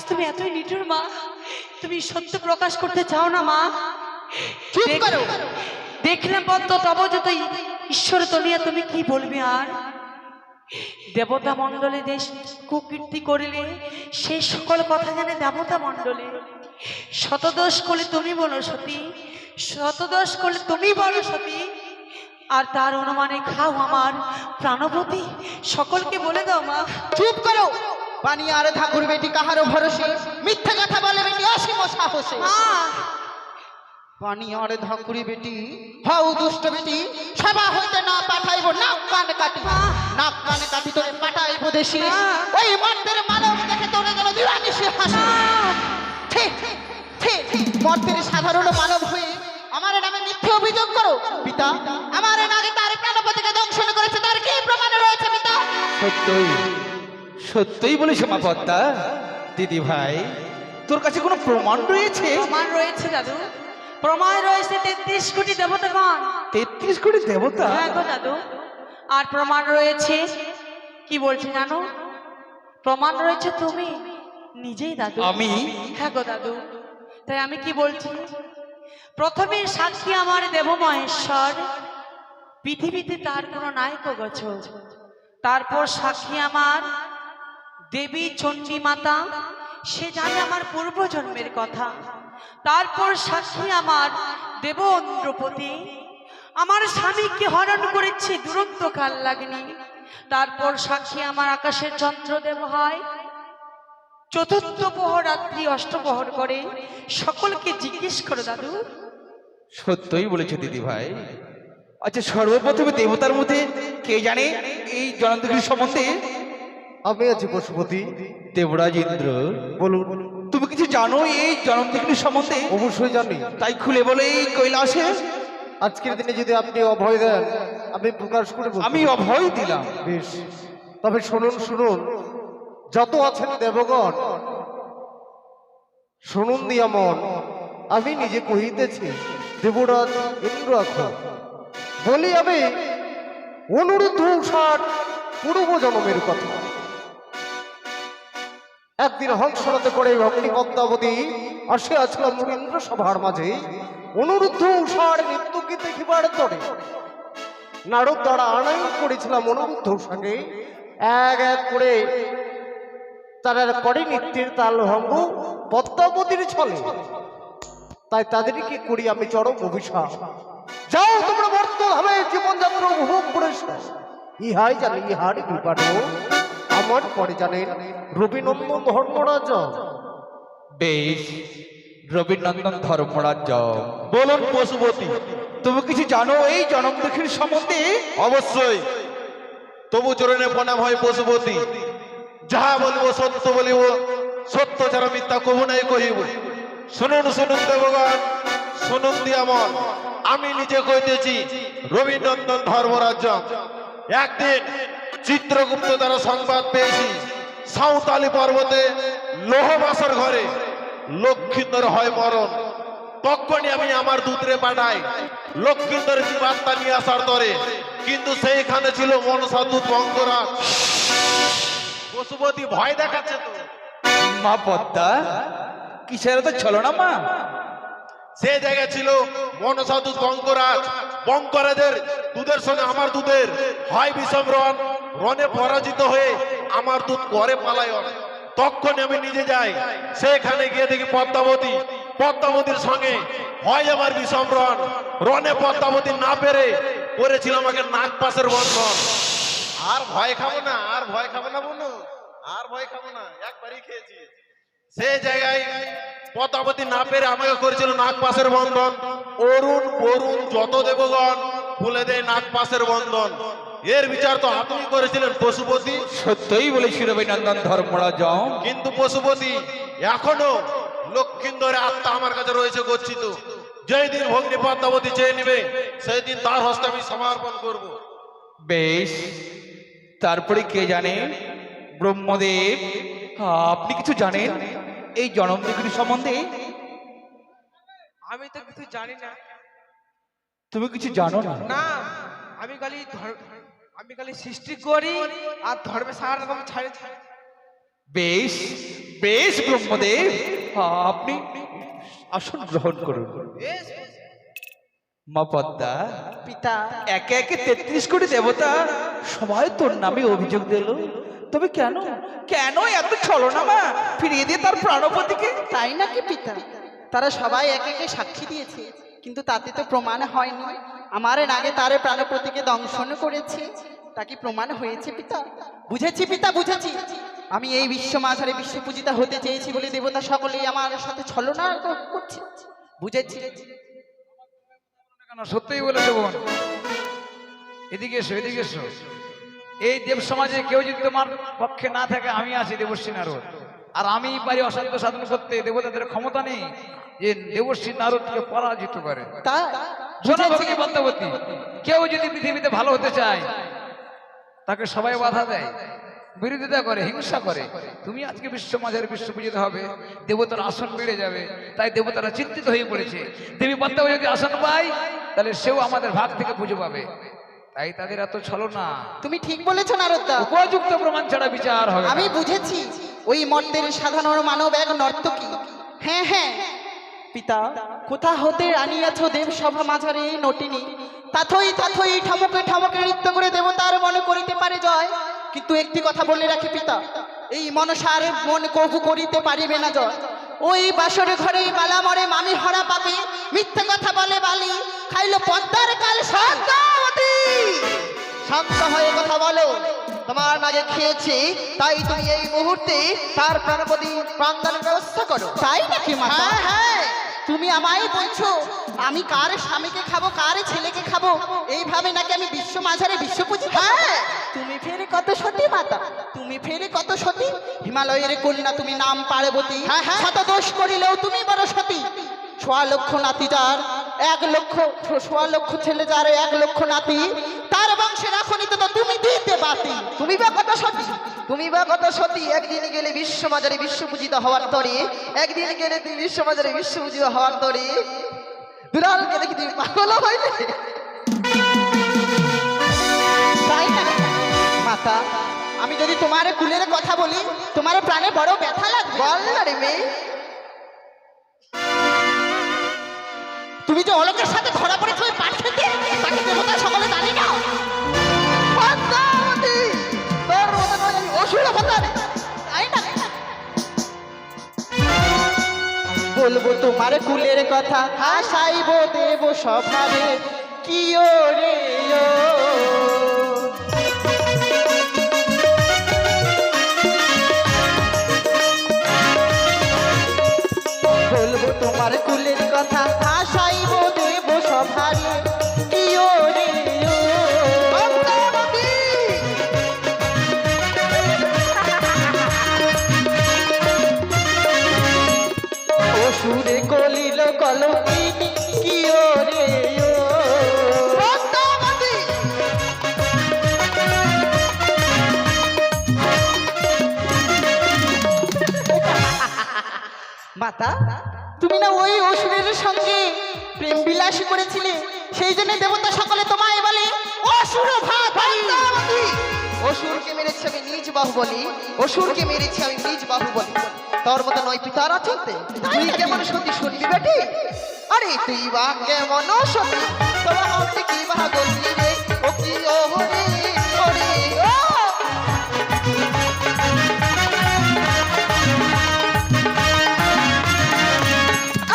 তুমি এতই নিঠুর মা, তুমি সত্য প্রকাশ করতে চাও না মা? চুপ করো। দেখলাম পদ্ম তব যতই ঈশ্বর তলিয়া তুমি কি বলবে আর? দেবতা মণ্ডলে দেশ কুকীর্তি করিলে সেই সকল কথা জানে দেবতা মণ্ডলে। শতদোষ করলে তুমি বলো সতী, শতদোষ করলে তুমি বলো সতী, আর তার অনুমানে খাও আমার প্রাণপতি। সকলকে বলে দাও মা। চুপ করো। পানিয়ার ঠাকুর বেটি কাহারও ভরসে মিথ্যা কথা বলে বেটি অসীম সাহসে। মা পানিয়ার ঠাকুরি বেটি হাউ দুষ্ট বেটি, সভা হইতে না পাঠাইব নাক কান কাটি, নাক কান কাটি তোরে পাঠাইব দেশে। ওই মর্তের মানব দেখে তোরে গেল দিবানিশি হাসি। ঠিক ঠিক মর্তের সাধারণ মানব হয়ে আমার নামে মিথ্যে অভিযোগ করো পিতা। আমার নাগে তার প্রাণপতিকে দংশন করেছে, তার কি প্রমাণ রয়েছে পিতা? সত্যই সত্যই বলিস মা পদ্মা। দিদি ভাই, তোর কাছে কোনো প্রমাণ রয়েছে? প্রমাণ রয়েছে দাদু, প্রমাণ রয়েছে 33 কোটি দেবতাগণ। 33 কোটি দেবতা? হ্যাঁ গো দাদু। আর প্রমাণ রয়েছে কি বলছি জানো? প্রমাণ রয়েছে তুমি নিজেই দাদু। আমি? হ্যাঁ গো দাদু। তাই আমি কি বলছি, প্রথমে সাক্ষী আমার দেব মহেশ্বর, পৃথিবীতে তার কোনো নায়ক গছ। তারপর সাক্ষী আমার দেবী চণ্ডী মাতা, সে জানে আমার পূর্বজন্মের কথা। তারপর সাক্ষী আমার দেব ইন্দ্রপতি, আমার স্বামীকে হরণ করেছে দুরন্ত কাল লাগনি। তারপর সাক্ষী আমার আকাশের চন্দ্রদেব হয়, চতুর্থ প্রহর রাত্রি অষ্টপ্রহর করে। সকলকে জিজ্ঞেস করো দাদু। সত্যই বলেছে দিদি ভাই। আচ্ছা, সর্বপ্রথমে দেবতার মধ্যে কে জানে এই জনমদিঘির সম্বন্ধে? আমি আছি পশুপতি। দেবরাজ ইন্দ্র। বলুন। তুমি কিছু জানো এই জনমদিঘির সম্বন্ধে? অবশ্যই জানি। তাই খুলে বলে এই কৈলাসে। আজকের দিনে যদি আপনি অভয় দেন আমি প্রকাশ করে বলবো। আমি অভয় দিলাম। বেশ, তবে শুনুন শুনুন, যত আছেন দেবগণ শুনুন দিয়া মন, আমি নিজে কহিতেছি দেবরাজ ইন্দ্র এখন বলি আমি অনুরোধ পূর্ব জন্মের কথা। একদিন হংসরতে করে ভগ্নী পদ্মাবতী আসিয়াছিলাম ইন্দ্র সভার মাঝে। অনুরুদ্ধ উষার নৃত্যকে দেখিবার তরে নারদ দ্বারা আনায়ন করেছিলাম অনুরুদ্ধ উষাকে। এক এক করে তারা করে নৃত্যের তাল ভঙ্গ পদ্মাবতীর ছলে। তাই তাদেরকে করি আমি চরম অভিশাপ। যাও তোমরা বর্তমানে জীবনযাত্রা উপভোগ করেছ, ইহাই জানি ইহার বিপাদ। আমার পরে জানেন রবিনন্দন ধর্মরাজ। বেশ, রবীন্দ্রনন্দন ধর্মরাজ। বলুন পশুপতি। তুমি কিছু জানো এই জনমদিঘির সম্বন্ধে? অবশ্যই, তবু চরণে প্রণাম হয় পশুপতি। যাহা বলিব সত্য বলিব, সত্য ছাড়া মিথ্যা কবু নাই কহিব। শুনুন শুনুন দেবগণ, শুনুন দিয়া মন, আমি নিজে কইতেছি রবিনন্দন ধর্মরাজ্য। একদিন চিত্রগুপ্ত দ্বারা সংবাদ পেয়েছি, সাঁওতালি পর্বতে লোহবাসর ঘরে লক্ষ্মীন্দর হয় মরণ। তখনই আমি আমার দূতরে পাঠাই লক্ষ্মীন্দরের বার্তা নিয়ে আসার তরে, কিন্তু সেইখানে ছিল মনসা দূত বঙ্করাজ। পশুপতি ভয় দেখাচ্ছে তো। মা পদ্মা, কিসের তো চলো না মা? সে জায়গায় ছিল মনসা দূত বঙ্করাজ। বঙ্করাজের দূতের সঙ্গে আমার দূতের হয় বিষম রণ, রণে পরাজিত হয়ে আমার দূত করে পালায়ন। তখন আমি নিজে যাই, সেখানে গিয়ে দেখি পদ্মাবতী। পদ্মাবতীর সঙ্গে হয় আমার বিষম রণ, রণে পদ্মাবতী না পেরে করেছিল আমাকে নাক পাশের বন্ধন। আর ভয় খাবো না, আর ভয় খাবো না বলু, আর ভয় খাবো না, একবারই খেয়েছি। সে জায়গায় পদ্মাবতী না পেরে আমাকে করেছিল নাক পাশের বন্ধন। অরুণ বরুণ যত দেবগণ খুলে দেয় নাক পাশের বন্ধন। এর বিচার তো আপনি করেছিলেন পশুপতি। সত্যই বলেছি রবীন্দ্রনন্দন ধর্মরাজ। কিন্তু পশুপতি, এখনো লক্ষ্মীন্দরের আত্মা আমার কাছে রয়েছে গচ্ছিত। যেই দিন ভগ্নী পদ্মাবতী চেয়ে নেবে, সেই দিন তার হস্তে আমি সমর্পণ করব। বেশ, তারপরে কে জানে ব্রহ্মদেব, আপনি কিছু জানেন এই জনমদিঘির সম্বন্ধে? আমি তো কিছু জানি না। তুমি কিছু জানো না? না, আমি খালি সৃষ্টি করি আর ধর্মে সারা রকম ছাড়ি। বেশ, বেশ ব্রহ্মদেব, আপনি আসন গ্রহণ করুন। মা পদ্মা, পিতা একে একে 33 কোটি দেবতা সবাই তোর নামে অভিযোগ দিল, তবে কেন কেন এত ছলনা মা? ফিরিয়ে দিয়ে তার প্রাণপতিকে। তাই নাকি পিতা? তারা সবাই একে একে সাক্ষী দিয়েছে, কিন্তু তাতে তো প্রমাণ হয়নি। আমার আগে তার প্রাণপতিকে দংশন করেছে, তা কি প্রমাণ হয়েছে পিতা? বুঝেছি পিতা, বুঝেছি। আমি এই বিশ্ব মাঝারে বিশ্ব পূজিতা হতে চেয়েছি বলে দেবতা সকলেই আমার সাথে ছলনা করছে। বুঝেছি। কেন সত্যিই বলেছে বোন। এদিকে এসো, এদিকে এসো। এই দেব সমাজে কেউ যদি তোমার পক্ষে না থাকে, আমি আছি দেবশ্রী নারদ, আর আমি পারি অসাধ্য সাধন করতে। দেবতাদের ক্ষমতা নেই যে দেবশ্রী নারদকে পরাজিত করে। তা শোনো ভগিনী পদ্মাবতী, কেউ যদি পৃথিবীতে ভালো হতে চায়, তাকে সবাই বাধা দেয়, বিরোধিতা করে, হিংসা করে। তুমি আজকে বিশ্ব মাঝের বিশ্ব পূজিত হবে, দেবতার আসন বেড়ে যাবে, তাই দেবতারা চিন্তিত হয়ে পড়েছে। দেবী পদ্মাবতী যদি আসন পায়, তাহলে সেও আমাদের ভাগ থেকে পুজো পাবে, তাই তাদের এত ছলনা। তুমি ঠিক বলেছো নারদদা। উপযুক্ত প্রমাণ ছাড়া বিচার হবে না। আমি বুঝেছি, ওই মর্তের সাধারণ মানব এক নর্তকী। হ্যাঁ হ্যাঁ পিতা, কোথা হতে আনিয়াছ দেব সভা মাঝারে এই নটিনী? তাথই তাথই ঠমকে ঠমকে নৃত্য করে দেবতার মনে করিতে পারে জয়। কিন্তু একটি কথা বলে রাখি পিতা, এই মনসার মন কবু করিতে পারিবে না জয়। ওই বাসরে ঘরে বালা মরে মামি হরা পাবে, মিথ্যে কথা বলে বালি, খাইলো পদ্মার কাল পদ্মাবতী, শান্ত হয়ে কথা বলো। তোমার নাগে খেয়েছি, তাই তুমি এই মুহূর্তে তার প্রাণপতি প্রাণদানের ব্যবস্থা করো। তাই নাকি মাতা? হ্যাঁ হ্যাঁ, তুমি আমায় বলছো আমি কার স্বামীকে খাবো, কার ছেলেকে খাবো, এইভাবে নাকি আমি বিশ্ব মাঝারে বিশ্ব পুজি? হ্যাঁ। তুমি ফেরে কত সতী মাতা, তুমি ফেরে কত সতী। হিমালয়ের কন্যা তুমি নাম পার্বতী, হ্যাঁ, হ্যাঁ। শত দোষ করিলেও তুমি বড় সতী। 1.5 লক্ষ নাতি যার 1 লক্ষ, 1.5 লক্ষ ছেলে যার 1 লক্ষ নাতি, তার বংশে রাখনি তো তুমি দিতে বাতি। তুমি বা কত সতী, তুমি বা কত সতী। একদিন গেলে বিশ্ব মাঝারে বিশ্ব পূজিত হওয়ার তরে, একদিন গেলে তুমি বিশ্ব মাঝারে বিশ্ব পূজিত হওয়ার তরে, দুরাল গেলে কি তুমি পাগল হইলে? তাই না মাতা? আমি যদি তোমার কুলের কথা বলি, তোমার প্রাণে বড় ব্যথা লাগবে। বল না রে মেয়ে। তুমি যে অলোকের সাথে ধরা পড়েছো ওই পাট খেতে, তাকে দেবতা সকলে জানি না। পদ্মাবতী, তোর মতো নয় আমি অসুর অবতার। তাই না? বলবো তোমার কুলের কথা, হাসাইব দেব সভারে, কি ও রে ও। বলবো তোমার কুলের কথা, হাসাইব দেব সভারে, কি ও রে ও। পদ্মাবতী, অসুরে কলিল কলঙ্কিনী, কি ও রে ও। পদ্মাবতী, মাতা, তুমি না ওই অসুরের সঙ্গে প্রেম বিলাসী করেছিলে, সেই জন্য দেবতা সকলে তোমায় বলে অসুর ভাত। পদ্মাবতী, অসুরকে মেরেছি আমি নিজ বাহুবলি, অসুরকে মেরেছি আমি নিজ বাহুবলি। তোর মতো নয় পিতারা চলতে। তুই কেমন সতী শুনবি বেটি? আরে তুই বা কেমন সতী, তোমার হবে কি বা গতি রে, ও কি ও হরে হরে ও।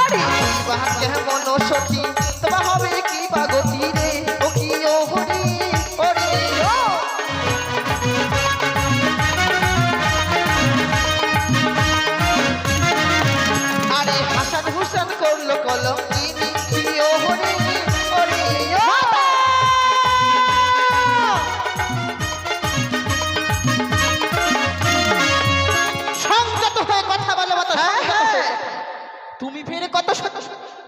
আরে তুই বা কেমন সতী, তোমার হবে কি বা গতি রে, ও কি ও হরে হরে ও। আরে হাসান হুসান করলো কলঙ্কিনী, কি ও হরে হরে ও। সংযত হয়ে কথা বলো মাতা, সংযত হয়ে। তুমি ফেরে কত সতী,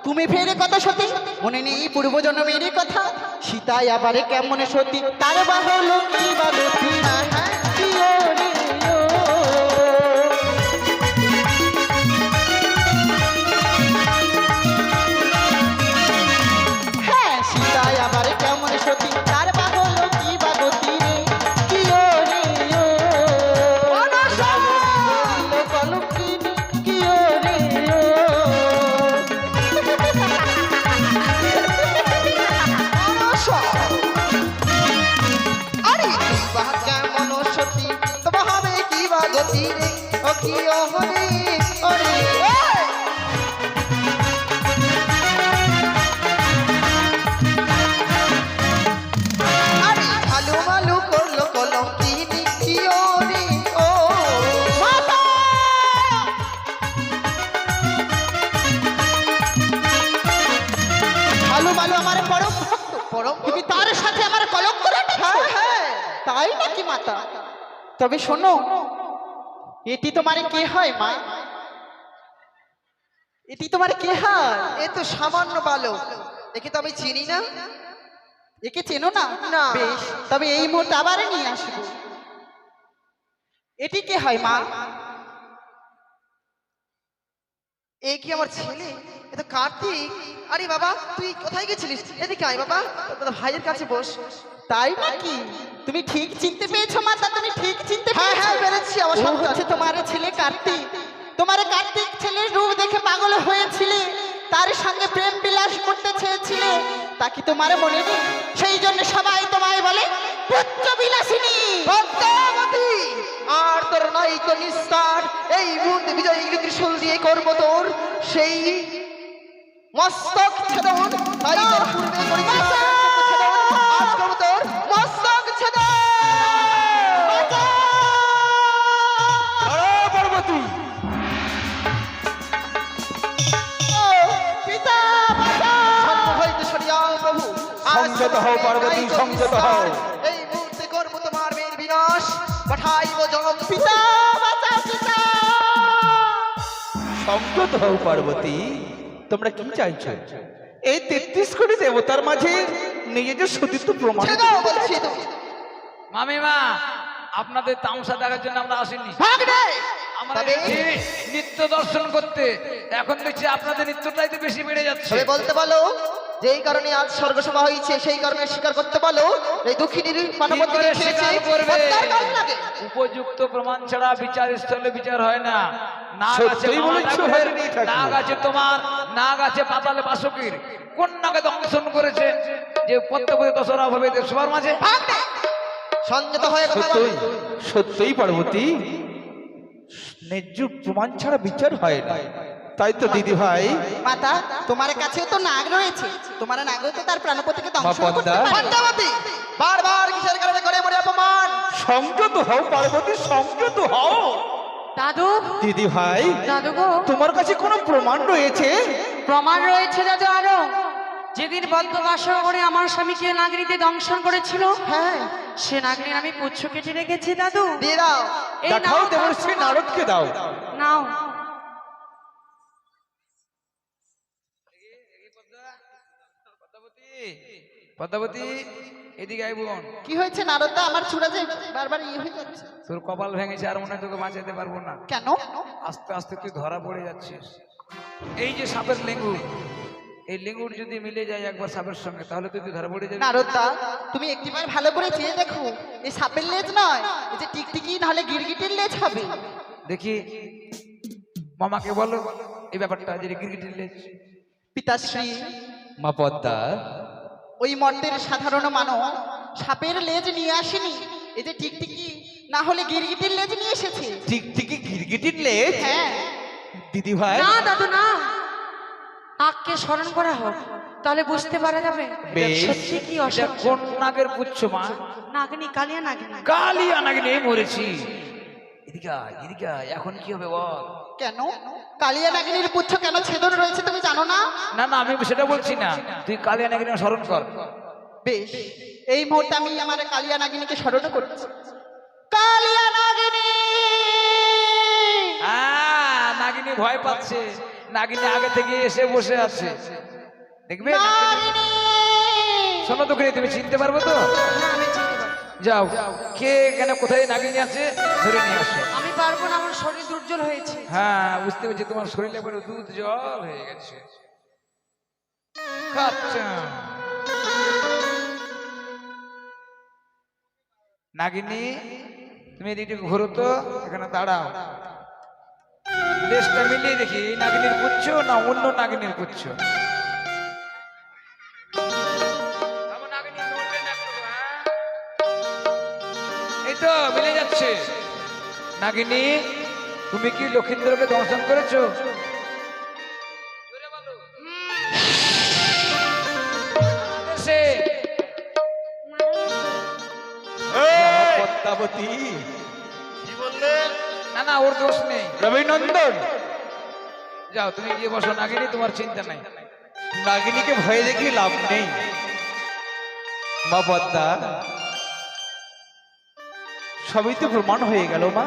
তুমি ফেরে কত সতী, মনে নেই পূর্ব জন্মের কথা? সীতাই আবারে কেমন সতী, তার বাহল কি বা গতি, কি ও রে ও। হ্যাঁ, সীতাই আবারে কেমন সতী, তার বাহল কি বা গতি রে, কি ও রে ও। কলঙ্কিনী ও কি ওরে ওরে আরে ভালো ভালো করলো কলম কি নিচ্ছি ওরে ও মাতা! ভালো ভালো আমার পরম ভক্ত পরম তুমি তার সাথে আমার কলঙ্ক লাগাচ্ছ? হ্যাঁ হ্যাঁ তাই নাকি মাতা? তবে শোনো, এটি তোমার কে হয় মা? এটি তোমার কে হয়? এ তো সামান্য বালক, একে তো আমি চিনি না। একে চেনো না? না। বেশ, তবে এই মুহূর্তে আবার নিয়ে আসবো। এটি কে হয় মা? এ কি আমার ছেলে? এ তো কার্তিক। আরে বাবা তুই কোথায় গেছিলিস? এদিকে আয় বাবা, তোর ভাইয়ের কাছে বস। তাই নাকি? তুমি ঠিক চিনতে পেরেছো মাতা, তুমি ঠিক চিনতে হ্যাঁ পেরেছো? হ্যাঁ পেরেছি, আমার ও সন্তান। হচ্ছে তোমার ছেলে কার্তিক। তোমার কার্তিক ছেলের রূপ দেখে পাগল হয়েছিলে, তার সঙ্গে প্রেম বিলাস করতে চেয়েছিলে, তা কি তোমার মনে নেই? সেই জন্য সবাই তোমায় বলে পুত্র বিলাসিনী। পদ্মাবতী, আর তোর নাই তো নিস্তার। এই মুহূর্তে বিজয় ত্রিশূল দিয়ে করবো তোর সেই মস্তক ছেদন। তাই তোর পূর্বে করেছিলাম মস্তক ছেদন, আজ করবো তোর মস্তক ছেদন। পার্বতী ও পিতা মাতা! সম্মুখ হইতে সরিয়া প্রভু, আজ সংযত হও পার্বতী, নাই তো সংযত হও। নিস্তার। এই মুহূর্তে করবো তোমার মেয়ের বিনাশ, পাঠাইব জগৎ পিতা মাতা! পিতা! সংযত হও পার্বতী, তোমরা কি চাইছো? এই 33 কোটি দেবতার মাঝে নিজেদের সতীত্ব প্রমাণ ছেড়ে দাও বলছি তো। মামিমা, আপনাদের তামসা দেখার জন্য আমরা আসিনি, ভাগ রে। আমরা তবে এসেছি নিত্য দর্শন করতে। এখন দেখছি আপনাদের নিত্যটাই তো বেশি বেড়ে যাচ্ছে। তবে বলতে বলো, যেই কারণে আজ স্বর্গসভা হয়েছে সেই কারণে স্বীকার করতে বলো এই দুঃখিনীর কি মানবতাকে করে খেয়েছে, স্বীকার করবে? হত্যার কারণ লাগে। উপযুক্ত প্রমাণ ছাড়া বিচার স্থলে বিচার হয় না। নাগ আছে সত্যিই বলেছো, মহানাগের, হয়নি ঠাকুর। নাগ আছে তোমার, নাগ আছে পাতালে বাসুকীর। কোন নাগে দংশন করেছে যে পদ্মপতি দশরা হবে সবার মাঝে? ভাগ রে। সংযত হয়ে কথা বলো। সত্যই সত্যই পার্বতী, ন্যায্য প্রমাণ ছাড়া বিচার হয় না। তাই তো দিদি ভাই, মাতা, তোমার কাছেও তো নাগ রয়েছে, তোমার নাগও তো তার প্রাণপতিকে মা দংশন করতে পদ্মা। পারে। পদ্মাবতী, বারবার কিসের কারণে করে মরে অপমান? সংযত হও পার্বতী, সংযত হও। দাদু, দিদি ভাই, দাদু গো, তোমার কাছে কোনো প্রমাণ রয়েছে? প্রমাণ রয়েছে দাদু আরো। যেদিন বদ্ধবাসর করে আমার স্বামীকে নাগরিতে দংশন করেছিল, হ্যাঁ সে নাগরির আমি পুচ্ছ কেটে রেখেছি দাদু। দিয়ে দাও। এই দেখাও নাও, দেবশ্রী নারদকে দাও। নাও। পদ্মাবতী, এদিকে আই বোন। কি হয়েছে নারদা? আমার চূড়া যে বারবার ইয়ে হয়ে যাচ্ছে। তোর কপাল ভেঙেছে, আর মনে হয় তোকে বাঁচাতে পারবো না। কেন? আস্তে আস্তে তুই ধরা পড়ে যাচ্ছিস। এই যে সাপের লিঙ্গুর, এই লিঙ্গুর যদি মিলে যায় একবার সাপের সঙ্গে, তাহলে তুই ধরা পড়ে যাবি। নারদা, তুমি একটিবার ভালো করে চেয়ে দেখো, এই সাপের লেজ নয়, এই যে টিকটিকি নাহলে গিরগিটির লেজ হবে। দেখি মামাকে বলো এই ব্যাপারটা, যে গিরগিটির লেজ। পিতাশ্রী, মা পদ্মা, ওই মর্তের সাধারণ মানব সাপের লেজ নিয়ে আসেনি, এই যে টিকটিকি না হলে গিরগিটির লেজ নিয়ে এসেছে। টিকটিকি গিরগিটির লেজ? হ্যাঁ। দিদি ভাই, না দাদু না, নাককে স্মরণ করা হোক, তাহলে বুঝতে পারা যাবে বেশ। সত্যি কি এটা অসত্য। কোন নাগের পুচ্ছ মা? নাগিনী, কালিয়া নাগিনী। কালিয়া নাগিনী, মরেছি। এদিকে আয়, এদিকে আয়, এখন কি হবে বল? কেন? কালিয়া নাগিনীর পুচ্ছ কেন ছেদন রয়েছে তুমি জানো না? না না, আমি সেটা বলছি না, তুই কালিয়া নাগিনী স্মরণ কর। বেশ, এই মুহূর্তে আমি আমার কালিয়া নাগিনীকে স্মরণ করছি। কালিয়া নাগিনী! হ্যাঁ, নাগিনী ভয় পাচ্ছে, নাগিনী আগে থেকে এসে বসে আছে, দেখবে? নাগিনী! শোনো তো, তুমি চিনতে পারবে তো? যাও, কে কেন কোথায় নাগিনী আছে ধরে নিয়ে আসো। আমি পারবো না, আমার শরীর দুর্বল হয়েছে। হ্যাঁ, বুঝতে পারছি, তোমার শরীরে পুরো দুধ জল হয়ে গেছে। আচ্ছা, নাগিনী, তুমি এদিকে ঘুরো তো, এখানে দাঁড়াও। দেশটা মিলিয়ে দেখি, এই নাগিনীর পুচ্ছ না অন্য নাগিনীর পুচ্ছ। এই তো মিলে যাচ্ছে। নাগিনী, তুমি কি লক্ষিন্দরকে দংশন করেছো? সে পদ্মাবতী, কি বললে? না না, ওর দোষ নেই। রবিনন্দন, যাও তুমি গিয়ে বসো, নাগিনী, তোমার চিন্তা নাই। নাগিনীকে ভয়ে দেখি লাভ নেই। মা পদ্মা, সবই তো প্রমাণ হয়ে গেল মা,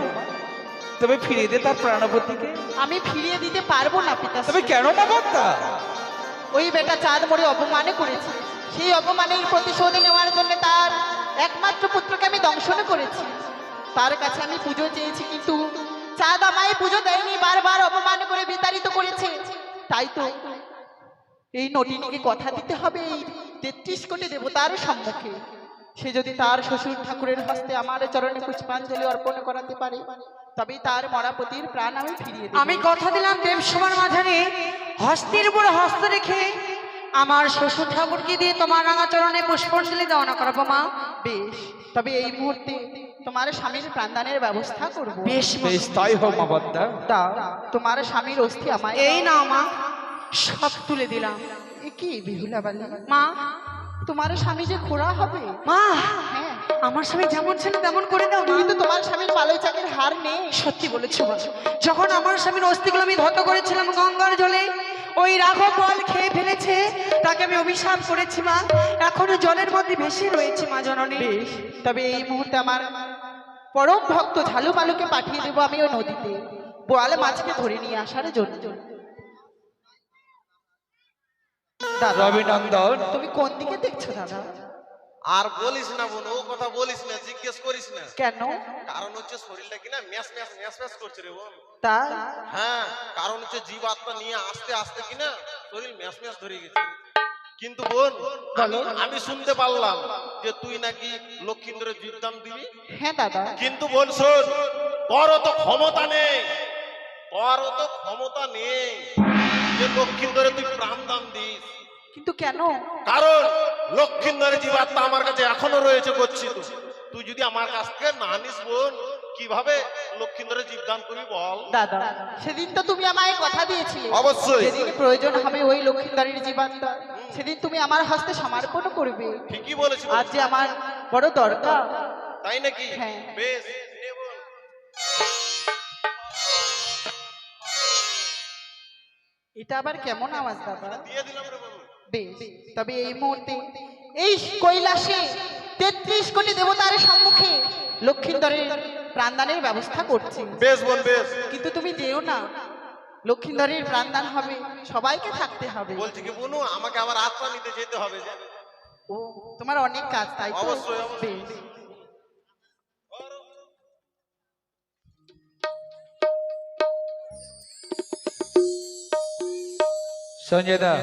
তবে ফিরিয়ে দে তার প্রাণপতিকে। আমি ফিরিয়ে দিতে পারবো না পিতা। তবে কেন মা পদ্মা? ওই বেটা চাঁদ মোড়ে অপমান করেছে, সেই অপমানের প্রতিশোধ নেওয়ার জন্য তার একমাত্র পুত্রকে আমি দংশন করেছি। তার কাছে আমি পুজো চেয়েছি, কিন্তু চাঁদ আমায় পুজো দেয়নি, বারবার অপমান করে বিতাড়িত করেছে। তাই তো এই নটিনীকে কথা দিতে হবে এই 33 কোটি দেবতার সম্মুখে, সে যদি তার শ্বশুর ঠাকুরের হস্তে আমার চরণে পুষ্পাঞ্জলি অর্পণ করাতে পারে, তবেই তার মরাপতির প্রাণ আমি ফিরিয়ে দেব। আমি কথা দিলাম দেব সবার মাঝারে হস্তের উপর হস্ত রেখে আমার শ্বশুর ঠাকুরকে দিয়ে তোমার রাঙাচরণে পুষ্পাঞ্জলি দেওয়ানা করাবো মা। বেশ, তবে এই মুহূর্তে তোমার স্বামীর প্রাণদানের ব্যবস্থা করব। বেশ মা। বেশ তাই হোক মা পদ্মা। দাও, তোমার স্বামীর অস্থি আমায় এই না মা, সব তুলে দিলাম। এ কি বিহুলা বালি, মা, তোমার স্বামী যে খোড়া হবে। মা, হ্যাঁ, আমার স্বামী যেমন ছিল তেমন করে দাও মা। কিন্তু তোমার স্বামীর পালই চাকের হার নেই। সত্যি বলেছো মা। যখন আমার স্বামীর অস্থিগুলো আমি ধত করেছিলাম গঙ্গার জলে, ওই রাঘব বল খেয়ে ফেলেছে, তাকে আমি অভিশাপ করেছি মা। এখনো জলের মধ্যে ভেসে রয়েছে মা জননী। বেশ, তবে এই মুহূর্তে আমার পরম ভক্ত ঝালু বালুকে পাঠিয়ে দেবো আমি ওই নদীতে বোয়াল মাছকে ধরে নিয়ে আসার জন্য। দাদা, রবিনন্দন, তুমি কোন দিকে দেখছো দাদা? আর বলিস না বোন, ও কথা বলিস না, জিজ্ঞেস করিস না। কেন? কারণ হচ্ছে শরীরটা কিনা ম্যাস ম্যাস ম্যাস ম্যাস করছে রে বোন। তাই? হ্যাঁ, কারণ হচ্ছে জীব আত্মা নিয়ে আস্তে আস্তে কিনা শরীর ম্যাস ম্যাস ধরে গেছে। কিন্তু বোন, আমি শুনতে পারলাম যে তুই নাকি লক্ষিন্দরের জীবদান দিবি। হ্যাঁ দাদা। কিন্তু বোন শোন, তোরও তো ক্ষমতা নেই, তোরও তো ক্ষমতা নেই যে লক্ষিন্দরে তুই প্রাণদান দিস। কিন্তু কেন? কারণ লক্ষিন্দরের জীবাত্মা আমার কাছে এখনো রয়েছে গচ্ছিত। তুই যদি আমার কাছ থেকে না নিস বোন, কিভাবে লক্ষিন্দরের জীবদান করবি বল? দাদা, সেদিন তো তুমি আমায় কথা দিয়েছিলে অবশ্যই। যেদিন প্রয়োজন হবে ওই লক্ষিন্দারীর জীবাত্মা সেদিন তুমি আমার হস্তে সমর্পণ করবে। ঠিকই বলেছিস। আজ যে আমার বড় দরকার। তাই নাকি? হ্যাঁ। বেশ, নে বোন। এটা আবার কেমন আওয়াজ দাদা? দিয়ে দিলাম রে বাবু। বেশ, তবে এই মুহূর্তে এই কৈলাসে 33 কোটি দেবতার সম্মুখে লক্ষিন্দরের প্রাণদানের ব্যবস্থা করছি। বেশ বোন, বেশ। কিন্তু তুমি যেও না, লক্ষিন্দরের প্রাণদান হবে, সবাইকে থাকতে হবে। বলছি কি বোনু, আমাকে আবার আত্মা নিতে যেতে হবে যে। ও, তোমার অনেক কাজ, তাই তো? অবশ্যই, অবশ্যই। বেশ। সঞ্জয় দা,